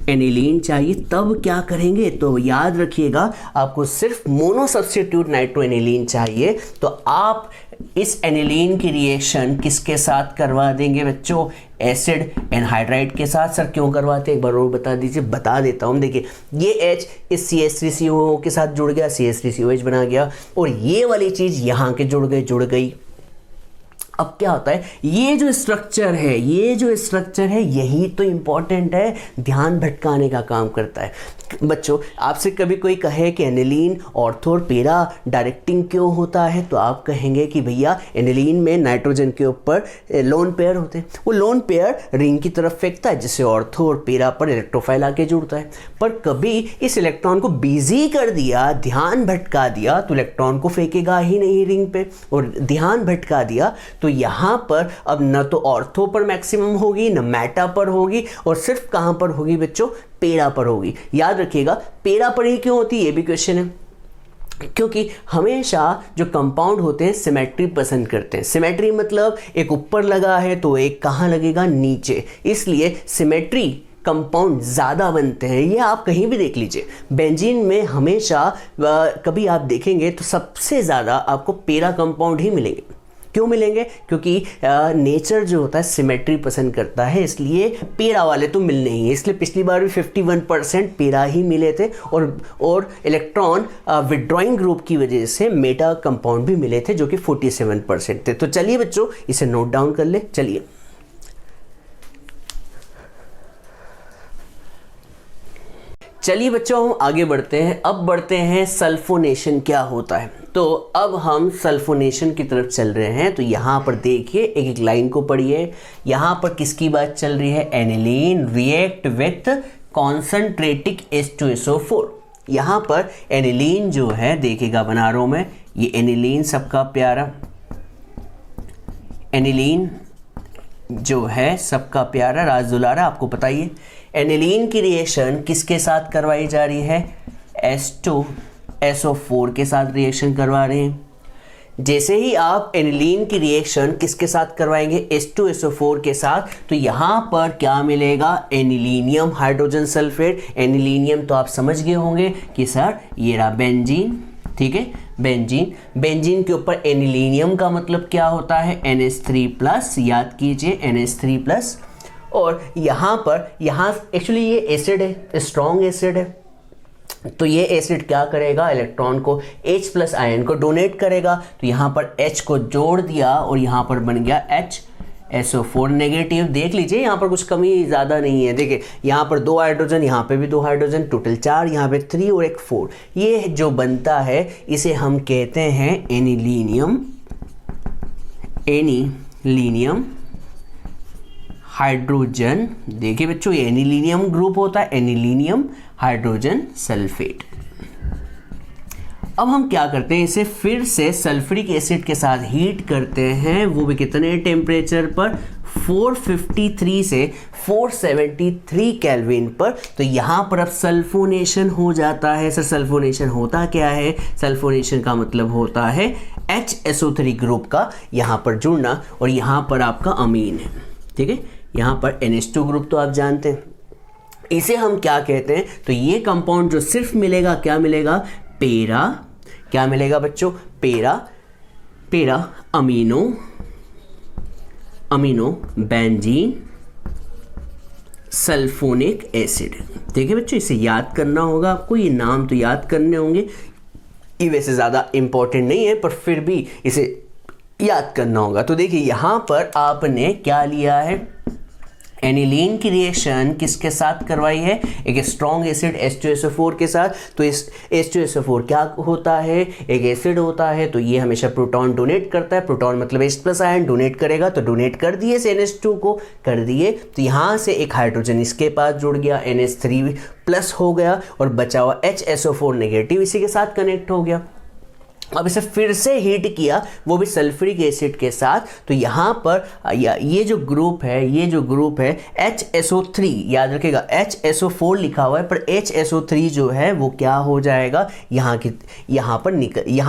एनिलीन चाहिए। तब क्या करेंगे, तो याद रखिएगा आपको सिर्फ मोनो सब्स्टिट्यूट नाइट्रो एनिलीन चाहिए। तो आप इस एनिलीन की रिएक्शन किसके साथ करवा देंगे बच्चों, एसिड एनहाइड्राइड के साथ। सर क्यों करवाते हैं एक बार और बता दीजिए। बता देता हूँ, देखिए ये H इस CH3COO के साथ जुड़ गया, CH3COH बना गया, और ये वाली चीज़ यहाँ के जुड़ गई। अब क्या होता है, ये जो स्ट्रक्चर है यही तो इम्पॉर्टेंट है, ध्यान भटकाने का काम करता है। बच्चों आपसे कभी कोई कहे कि एनिलीन ऑर्थो और पैरा डायरेक्टिंग क्यों होता है, तो आप कहेंगे कि भैया एनिलीन में नाइट्रोजन के ऊपर लोन पेयर होते हैं, वो लोन पेयर रिंग की तरफ फेंकता है, जिससे ऑर्थो और पैरा पर इलेक्ट्रोफाइल आके जुड़ता है। पर कभी इस इलेक्ट्रॉन को बिजी कर दिया, ध्यान भटका दिया, तो इलेक्ट्रॉन को फेंकेगा ही नहीं रिंग पे, और ध्यान भटका दिया तो यहाँ पर अब न तो ऑर्थो पर मैक्सिमम होगी, न मैटा पर होगी, और सिर्फ कहाँ पर होगी बच्चों, पैरा पर होगी। याद रखिएगा पैरा पर ही क्यों होती है, ये भी क्वेश्चन है, क्योंकि हमेशा जो कंपाउंड होते हैं सिमेट्री पसंद करते हैं। सिमेट्री मतलब एक ऊपर लगा है तो एक कहाँ लगेगा, नीचे, इसलिए सिमेट्री कंपाउंड ज़्यादा बनते हैं। ये आप कहीं भी देख लीजिए, बेंजीन में हमेशा कभी आप देखेंगे तो सबसे ज़्यादा आपको पैरा कंपाउंड ही मिलेंगे। क्यों मिलेंगे, क्योंकि नेचर जो होता है सिमेट्री पसंद करता है, इसलिए पैरा वाले तो मिलने ही है। इसलिए पिछली बार भी 51% पैरा ही मिले थे, और इलेक्ट्रॉन विड्रॉइंग ग्रुप की वजह से मेटा कंपाउंड भी मिले थे जो कि 47% थे। तो चलिए बच्चों इसे नोट डाउन कर ले। चलिए बच्चों हम आगे बढ़ते हैं। अब बढ़ते हैं सल्फोनेशन क्या होता है। तो अब हम सल्फोनेशन की तरफ चल रहे हैं। तो यहाँ पर देखिए एक एक लाइन को पढ़िए। यहाँ पर किसकी बात चल रही है, एनिलीन रिएक्ट विथ कॉन्सनट्रेटिक H2SO4। यहाँ पर एनिलीन जो है देखिएगा बना रहा हूँ मैं, ये एनिलीन सबका प्यारा, एनिलीन जो है सबका प्यारा राज दुलारा, आपको पता ही है। एनिलीन की रिएक्शन किसके साथ करवाई जा रही है, H2SO4 के साथ रिएक्शन करवा रहे हैं। जैसे ही आप एनिलीन की रिएक्शन किसके साथ करवाएंगे, H2SO4 के साथ, तो यहाँ पर क्या मिलेगा, एनिलीनियम हाइड्रोजन सल्फेट। एनिलीनियम तो आप समझ गए होंगे कि सर ये रहा बेंजीन, ठीक है, बेंजीन के ऊपर एनिलीनियम का मतलब क्या होता है, NH3+, याद कीजिए NH3+। और यहाँ एक्चुअली ये एसिड है, स्ट्रॉन्ग एसिड है, तो ये एसिड क्या करेगा, इलेक्ट्रॉन को H+ आयन को डोनेट करेगा। तो यहाँ पर H को जोड़ दिया और यहाँ पर बन गया HSO4 नेगेटिव। देख लीजिए यहाँ पर कुछ कमी ज़्यादा नहीं है। देखिए यहाँ पर 2 हाइड्रोजन, यहाँ पे भी 2 हाइड्रोजन, टोटल 4, यहाँ पे 3 और एक 4। ये जो बनता है इसे हम कहते हैं एनिलीनियम हाइड्रोजन। देखिए बच्चों ये एनिलीनियम ग्रुप होता है, एनिलीनियम हाइड्रोजन सल्फेट। अब हम क्या करते हैं, इसे फिर से सल्फ्यूरिक एसिड के साथ हीट करते हैं, वो भी कितने टेम्परेचर पर, 453 से 473 केल्विन पर। तो यहाँ पर अब सल्फोनेशन हो जाता है। सर सल्फोनेशन होता क्या है, सल्फोनेशन का मतलब होता है HSO3 ग्रुप का यहाँ पर जुड़ना और यहाँ पर आपका अमीन है, ठीक है। यहाँ पर NH2 ग्रुप तो आप जानते हैं, इसे हम क्या कहते हैं, तो ये कंपाउंड जो सिर्फ मिलेगा क्या मिलेगा, पेरा, क्या मिलेगा बच्चों, पेरा अमीनो बेंजीन सल्फोनिक एसिड, ठीक है बच्चों। इसे याद करना होगा आपको, ये नाम तो याद करने होंगे, ये वैसे ज़्यादा इंपॉर्टेंट नहीं है पर फिर भी इसे याद करना होगा। तो देखिए यहाँ पर आपने क्या लिया है, एनिलीन की रिएक्शन किसके साथ करवाई है, एक स्ट्रॉन्ग एसिड H2SO4 के साथ। तो इस H2SO4 क्या होता है, एक एसिड होता है, तो ये हमेशा प्रोटॉन डोनेट करता है, प्रोटॉन मतलब H+ आयन डोनेट करेगा, तो डोनेट कर दिए NH2 को, कर दिए, तो यहाँ से एक हाइड्रोजन इसके पास जुड़ गया, NH3+ हो गया और बचा हुआ HSO4 नेगेटिव इसी के साथ कनेक्ट हो गया। अब इसे फिर से हीट किया, वो भी सल्फ्यूरिक एसिड के साथ, तो यहाँ पर ये जो ग्रुप है HSO3, याद रखिएगा HSO4 लिखा हुआ है पर HSO3 जो है वो क्या हो जाएगा, यहाँ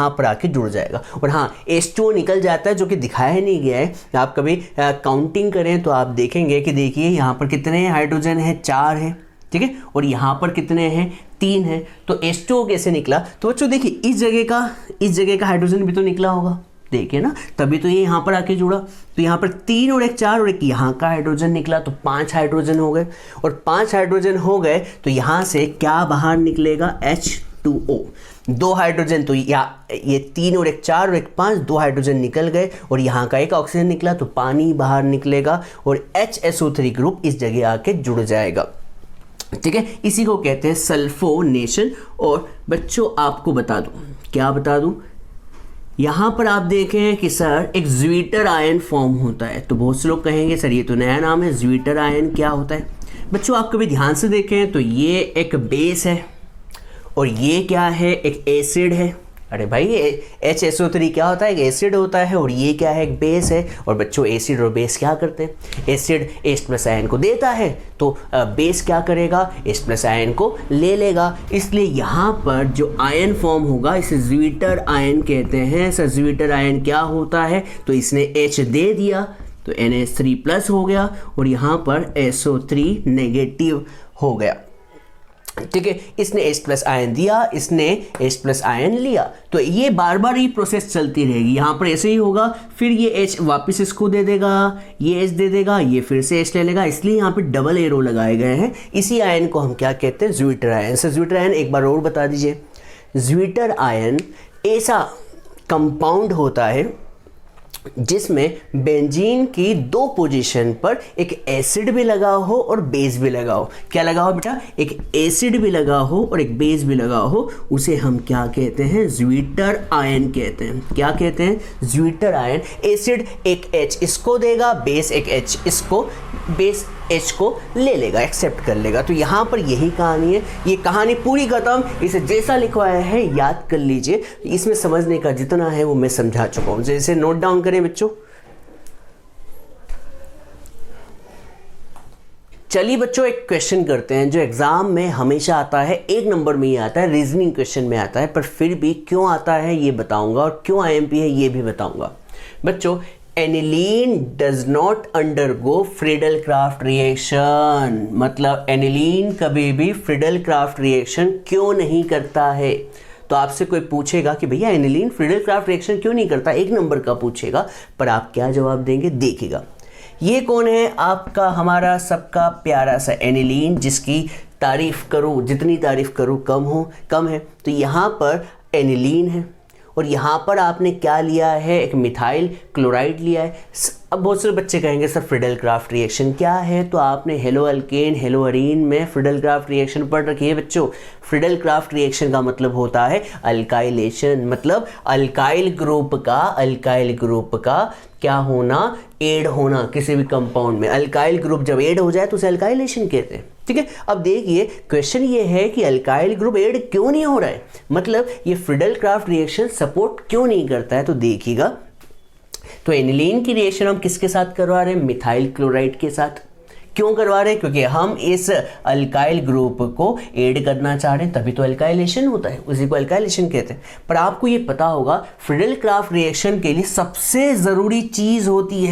पर आके जुड़ जाएगा। और हाँ, H2O निकल जाता है जो कि दिखाया नहीं गया है, आप कभी काउंटिंग करें तो आप देखेंगे कि देखिए यहाँ पर कितने हाइड्रोजन हैं, 4 हैं, ठीक है, और यहाँ पर कितने हैं, 3 है। तो H2O कैसे निकला, तो बच्चों देखिए इस जगह का हाइड्रोजन भी तो निकला होगा, देखिए ना, तभी तो ये यहाँ पर आके जुड़ा। तो यहाँ पर 3 और एक 4 और एक यहाँ का हाइड्रोजन निकला, तो 5 हाइड्रोजन हो गए, और 5 हाइड्रोजन हो गए तो यहाँ से क्या बाहर निकलेगा, H2O। 2 हाइड्रोजन, तो ये 3 और एक 4 और एक 5, 2 हाइड्रोजन निकल गए और यहाँ का एक ऑक्सीजन निकला, तो पानी बाहर निकलेगा और HSO3 ग्रुप इस जगह आके जुड़ जाएगा, ठीक है। इसी को कहते हैं सल्फोनेशन। और बच्चों आपको बता दूं, क्या बता दूं, यहाँ पर आप देखें कि सर एक ज्वीटर आयन फॉर्म होता है, तो बहुत से लोग कहेंगे सर ये तो नया नाम है, ज्वीटर आयन क्या होता है। बच्चों आप कभी ध्यान से देखें तो ये एक बेस है और ये क्या है, एक एसिड है। अरे भाई HSO3 क्या होता है, एक एसिड होता है, और ये क्या है, एक बेस है। और बच्चों एसिड और बेस क्या करते हैं, एसिड H+ आयन को देता है तो बेस क्या करेगा, H+ आयन को ले लेगा। इसलिए यहाँ पर जो आयन फॉर्म होगा इसे ज्वीटर आयन कहते हैं। सर ज्वीटर आयन क्या होता है, तो इसने H दे दिया तो NH3+ हो गया और यहाँ पर SO3 नेगेटिव हो गया, ठीक है। इसने H+ आयन दिया, इसने H+ आयन लिया, तो ये बार बार ये प्रोसेस चलती रहेगी। यहाँ पर ऐसे ही होगा, फिर ये H वापस इसको दे देगा, ये H दे देगा, ये फिर से H ले लेगा, इसलिए यहाँ पे डबल एरो लगाए गए हैं। इसी आयन को हम क्या कहते हैं, zwitter ion. Sir zwitter ion एक बार और बता दीजिए। ज्वीटर आयन ऐसा कंपाउंड होता है जिसमें बेंजीन की 2 पोजीशन पर एक एसिड भी लगा हो और बेस भी लगा हो। क्या लगा हो बेटा, एक एसिड भी लगा हो और एक बेस भी लगा हो, उसे हम क्या कहते हैं, ज्वीटर आयन कहते हैं। क्या कहते हैं, ज्वीटर आयन। एसिड एक H इसको देगा, बेस एक H इसको, बेस H को ले लेगा, एक्सेप्ट कर लेगा। तो यहाँ पर यही कहानी है, ये कहानी पूरी खत्म। इसे जैसा लिखवाया है याद कर लीजिए, इसमें समझने का जितना है वो मैं समझा चुका हूँ। जैसे नोट डाउन करें बच्चों। चलिए बच्चों एक क्वेश्चन करते हैं जो एग्जाम में हमेशा आता है, 1 नंबर में ही आता है, रीजनिंग क्वेश्चन में आता है, पर फिर भी क्यों आता है ये बताऊंगा और क्यों IMP है ये भी बताऊंगा। बच्चों aniline does not undergo Friedel craft reaction, मतलब एनिलीन कभी भी फ्रीडल क्राफ्ट रिएक्शन क्यों नहीं करता है। तो आपसे कोई पूछेगा कि भैया एनिलीन फ्रीडल क्राफ्ट रिएक्शन क्यों नहीं करता, 1 नंबर का पूछेगा, पर आप क्या जवाब देंगे देखिएगा। ये कौन है, आपका हमारा सबका प्यारा सा एनिलीन, जिसकी तारीफ करूं जितनी तारीफ करूं कम है। तो यहाँ पर एनिलीन है और यहाँ पर आपने क्या लिया है, एक मिथाइल क्लोराइड लिया है। अब बहुत सारे बच्चे कहेंगे सर फ्रीडल क्राफ्ट रिएक्शन क्या है, तो आपने हेलो अल्केन हेलो अरीन में फ्रीडल क्राफ्ट रिएक्शन पढ़ रखी है बच्चों। फ्रीडल क्राफ्ट रिएक्शन का मतलब होता है अल्काइलेशन, मतलब अल्काइल ग्रुप का क्या होना, ऐड होना किसी भी कंपाउंड में। अल्काइल ग्रुप जब ऐड हो जाए तो उसे अल्काइलेशन कहते हैं, ठीक है। अब देखिए क्वेश्चन ये है कि अल्काइल ग्रुप ऐड क्यों नहीं हो रहा है, मतलब ये फ्रीडल क्राफ्ट रिएक्शन सपोर्ट क्यों नहीं करता है। तो देखिएगा, तो एनिलीन की रिएक्शन हम किसके साथ करवा रहे हैं, मिथाइल क्लोराइड के साथ। क्यों करवा रहे हैं? क्योंकि हम इस अल्काइल ग्रुप को ऐड करना चाह रहे हैं, तभी तो अल्काइलेशन होता है, उसी को अल्काइलेशन कहते हैं। पर आपको ये पता होगा फ्रीडल क्राफ्ट रिएक्शन के लिए सबसे ज़रूरी चीज़ होती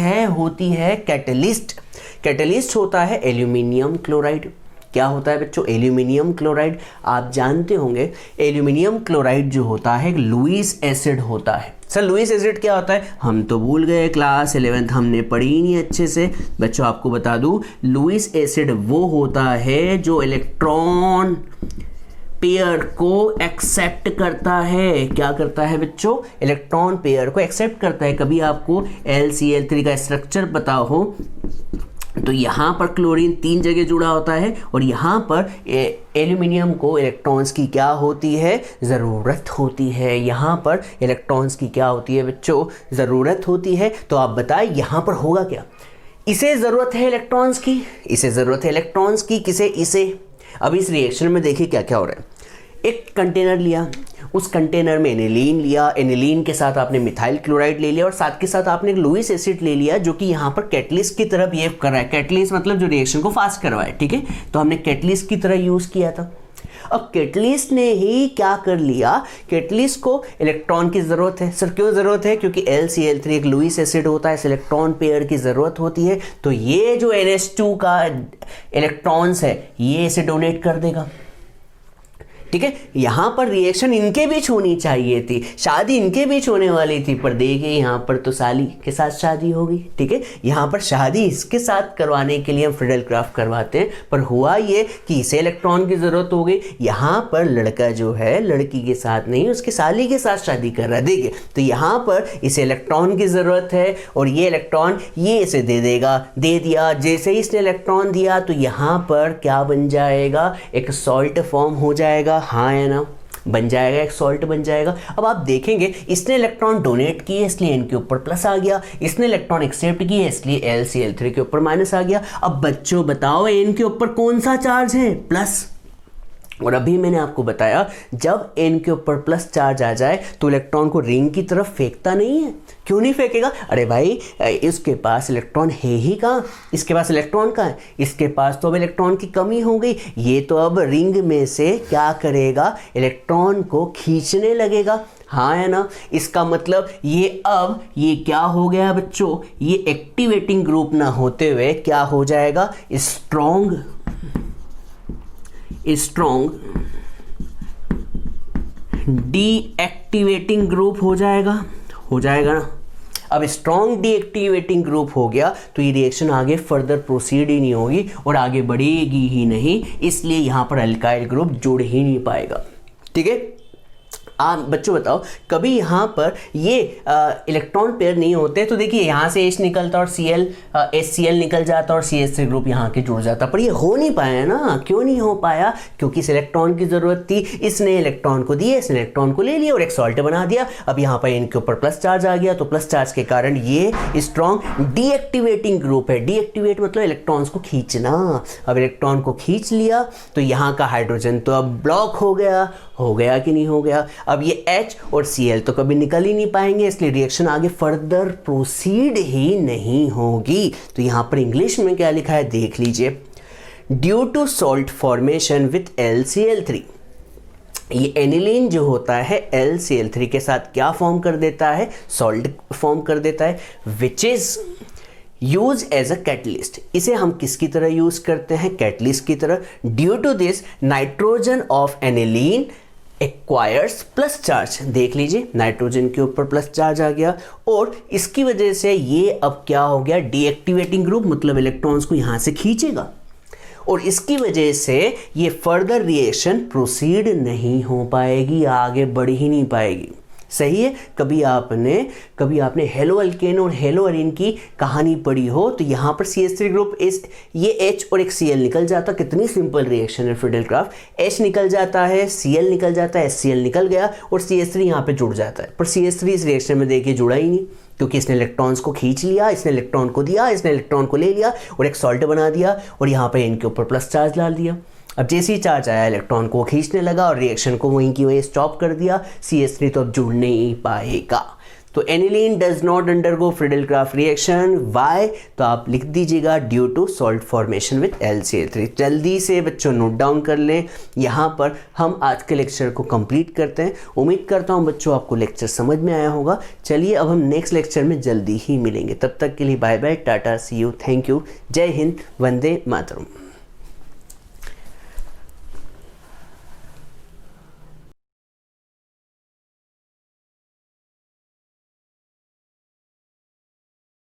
है कैटलिस्ट। कैटलिस्ट होता है एल्यूमिनियम क्लोराइड। क्या होता है बच्चों? Aluminium chloride. आप जानते होंगे एल्यूमिनियम क्लोराइड जो होता है लुईस एसिड होता है। सर लुईस एसिड क्या होता है? हम तो भूल गए, क्लास 11th हमने पढ़ी ही नहीं अच्छे से। बच्चों आपको बता दूं, लुईस एसिड वो होता है जो इलेक्ट्रॉन पेयर को एक्सेप्ट करता है। क्या करता है बच्चों? इलेक्ट्रॉन पेयर को एक्सेप्ट करता है। कभी आपको LCl3 का स्ट्रक्चर पता हो तो यहाँ पर क्लोरीन 3 जगह जुड़ा होता है और यहाँ पर एल्यूमिनियम को इलेक्ट्रॉन्स की क्या होती है? ज़रूरत होती है। यहाँ पर इलेक्ट्रॉन्स की क्या होती है बच्चों? ज़रूरत होती है। तो आप बताएं यहाँ पर होगा क्या? इसे ज़रूरत है इलेक्ट्रॉन्स की, इसे ज़रूरत है इलेक्ट्रॉन्स की, किसे? इसे। अब इस रिएक्शन में देखिए क्या क्या हो रहा है। एक कंटेनर लिया, उस कंटेनर में एनिलीन लिया, एनिलीन के साथ आपने मिथाइल क्लोराइड ले लिया और साथ के साथ आपने लुईस एसिड ले लिया जो कि यहाँ पर कैटलिस्ट की तरह बिहेव कर रहा है। कैटलिस्ट मतलब जो रिएक्शन को फास्ट करवाए, ठीक है? तो हमने कैटलिस्ट की तरह यूज़ किया था। अब कैटलिस्ट ने ही क्या कर लिया? कैटलिस्ट को इलेक्ट्रॉन की ज़रूरत है। सर क्यों ज़रूरत है? क्योंकि LCl3 एक लुईस एसिड होता है, इस इलेक्ट्रॉन पेयर की ज़रूरत होती है। तो ये जो NH2 का इलेक्ट्रॉन्स है ये इसे डोनेट कर देगा, ठीक है? यहाँ पर रिएक्शन इनके बीच होनी चाहिए थी, शादी इनके बीच होने वाली थी, पर देखिए यहाँ पर तो साली के साथ शादी होगी, ठीक है? यहाँ पर शादी इसके साथ करवाने के लिए हम फ्रीडल क्राफ्ट करवाते हैं, पर हुआ ये कि इसे इलेक्ट्रॉन की ज़रूरत हो गई। यहाँ पर लड़का जो है लड़की के साथ नहीं, उसकी साली के साथ शादी कर रहा है। देखिए तो यहाँ पर इसे इलेक्ट्रॉन की ज़रूरत है और ये इलेक्ट्रॉन ये इसे दे देगा, दे दिया। जैसे ही इसने इलेक्ट्रॉन दिया तो यहाँ पर क्या बन जाएगा? एक सॉल्ट फॉर्म हो जाएगा। हाँ है ना? बन जाएगा, एक सॉल्ट बन जाएगा। अब आप देखेंगे इसने इलेक्ट्रॉन डोनेट किए इसलिए इनके ऊपर प्लस आ गया, इसने इलेक्ट्रॉन एक्सेप्ट किए इसलिए LCl3 के ऊपर माइनस आ गया। अब बच्चों बताओ इनके ऊपर कौन सा चार्ज है? प्लस। और अभी मैंने आपको बताया जब n के ऊपर प्लस चार्ज आ जाए तो इलेक्ट्रॉन को रिंग की तरफ फेंकता नहीं है। क्यों नहीं फेंकेगा? अरे भाई इसके पास इलेक्ट्रॉन है ही कहाँ, इसके पास इलेक्ट्रॉन कहाँ है? इसके पास तो अब इलेक्ट्रॉन की कमी हो गई। ये तो अब रिंग में से क्या करेगा? इलेक्ट्रॉन को खींचने लगेगा। हाँ है ना? इसका मतलब ये अब ये क्या हो गया बच्चों? ये एक्टिवेटिंग ग्रुप ना होते हुए क्या हो जाएगा? स्ट्रॉन्ग डीएक्टिवेटिंग ग्रुप हो जाएगा ना? अब स्ट्रॉन्ग डीएक्टिवेटिंग ग्रुप हो गया तो ये रिएक्शन आगे फर्दर प्रोसीड ही नहीं होगी और आगे बढ़ेगी ही नहीं, इसलिए यहाँ पर अल्काइल ग्रुप जुड़ ही नहीं पाएगा, ठीक है? बच्चों बताओ कभी यहाँ पर ये इलेक्ट्रॉन पेयर नहीं होते तो देखिए यहाँ से H निकलता और HCl निकल जाता और CH3 ग्रुप यहाँ के जुड़ जाता, पर ये हो नहीं पाया ना। क्यों नहीं हो पाया? क्योंकि इस इलेक्ट्रॉन की ज़रूरत थी, इसने इलेक्ट्रॉन को दिए, इसने इलेक्ट्रॉन को ले लिया और एक सॉल्ट बना दिया। अब यहाँ पर इनके ऊपर प्लस चार्ज आ गया तो प्लस चार्ज के कारण ये स्ट्रॉन्ग डीएक्टिवेटिंग ग्रुप है। डीएक्टिवेट मतलब इलेक्ट्रॉन्स को खींचना। अब इलेक्ट्रॉन को खींच लिया तो यहाँ का हाइड्रोजन तो अब ब्लॉक हो गया कि नहीं हो गया? अब ये H और Cl तो कभी निकल ही नहीं पाएंगे, इसलिए रिएक्शन आगे फर्दर प्रोसीड ही नहीं होगी। तो यहाँ पर इंग्लिश में क्या लिखा है देख लीजिए, due to salt formation with LCl3। ये एनिलीन जो होता है LCl3 के साथ क्या फॉर्म कर देता है? सॉल्ट फॉर्म कर देता है, which is use as a catalyst. इसे हम किसकी तरह यूज करते हैं? कैटलिस्ट की तरह। Due to this nitrogen of aniline acquires plus charge. देख लीजिए नाइट्रोजन के ऊपर प्लस चार्ज आ गया और इसकी वजह से ये अब क्या हो गया? डीएक्टिवेटिंग ग्रुप, मतलब इलेक्ट्रॉन्स को यहाँ से खींचेगा और इसकी वजह से ये फर्दर रिएक्शन प्रोसीड नहीं हो पाएगी, आगे बढ़ ही नहीं पाएगी। सही है? कभी आपने हेलो अल्केन और हेलो अरीन की कहानी पढ़ी हो तो यहाँ पर CH3 ग्रुप ये H और एक Cl निकल जाता। कितनी सिंपल रिएक्शन है फ्रीडल क्राफ्ट। H निकल जाता है, Cl निकल जाता है, HCl निकल गया और CH3 यहाँ पे जुड़ जाता है। पर CH3 इस रिएक्शन में देखिए जुड़ा ही नहीं, क्योंकि इसने इलेक्ट्रॉन्स को खींच लिया, इसने इलेक्ट्रॉन को दिया, इसने इलेक्ट्रॉन को ले लिया और एक सॉल्ट बना दिया और यहाँ पर इनके ऊपर प्लस चार्ज डाल दिया। अब जैसे ही चार्ज आया इलेक्ट्रॉन को खींचने लगा और रिएक्शन को वहीं की वहीं स्टॉप कर दिया। CH3 तो अब जुड़ नहीं पाएगा। तो aniline does not undergo Friedel Crafts reaction, why? तो आप लिख दीजिएगा due to salt formation with LCl3। जल्दी से बच्चों नोट डाउन कर लें। यहाँ पर हम आज के लेक्चर को कंप्लीट करते हैं। उम्मीद करता हूँ बच्चों आपको लेक्चर समझ में आया होगा। चलिए अब हम नेक्स्ट लेक्चर में जल्दी ही मिलेंगे। तब तक के लिए bye bye, tata, see you, thank you, जय हिंद, वंदे मातरम।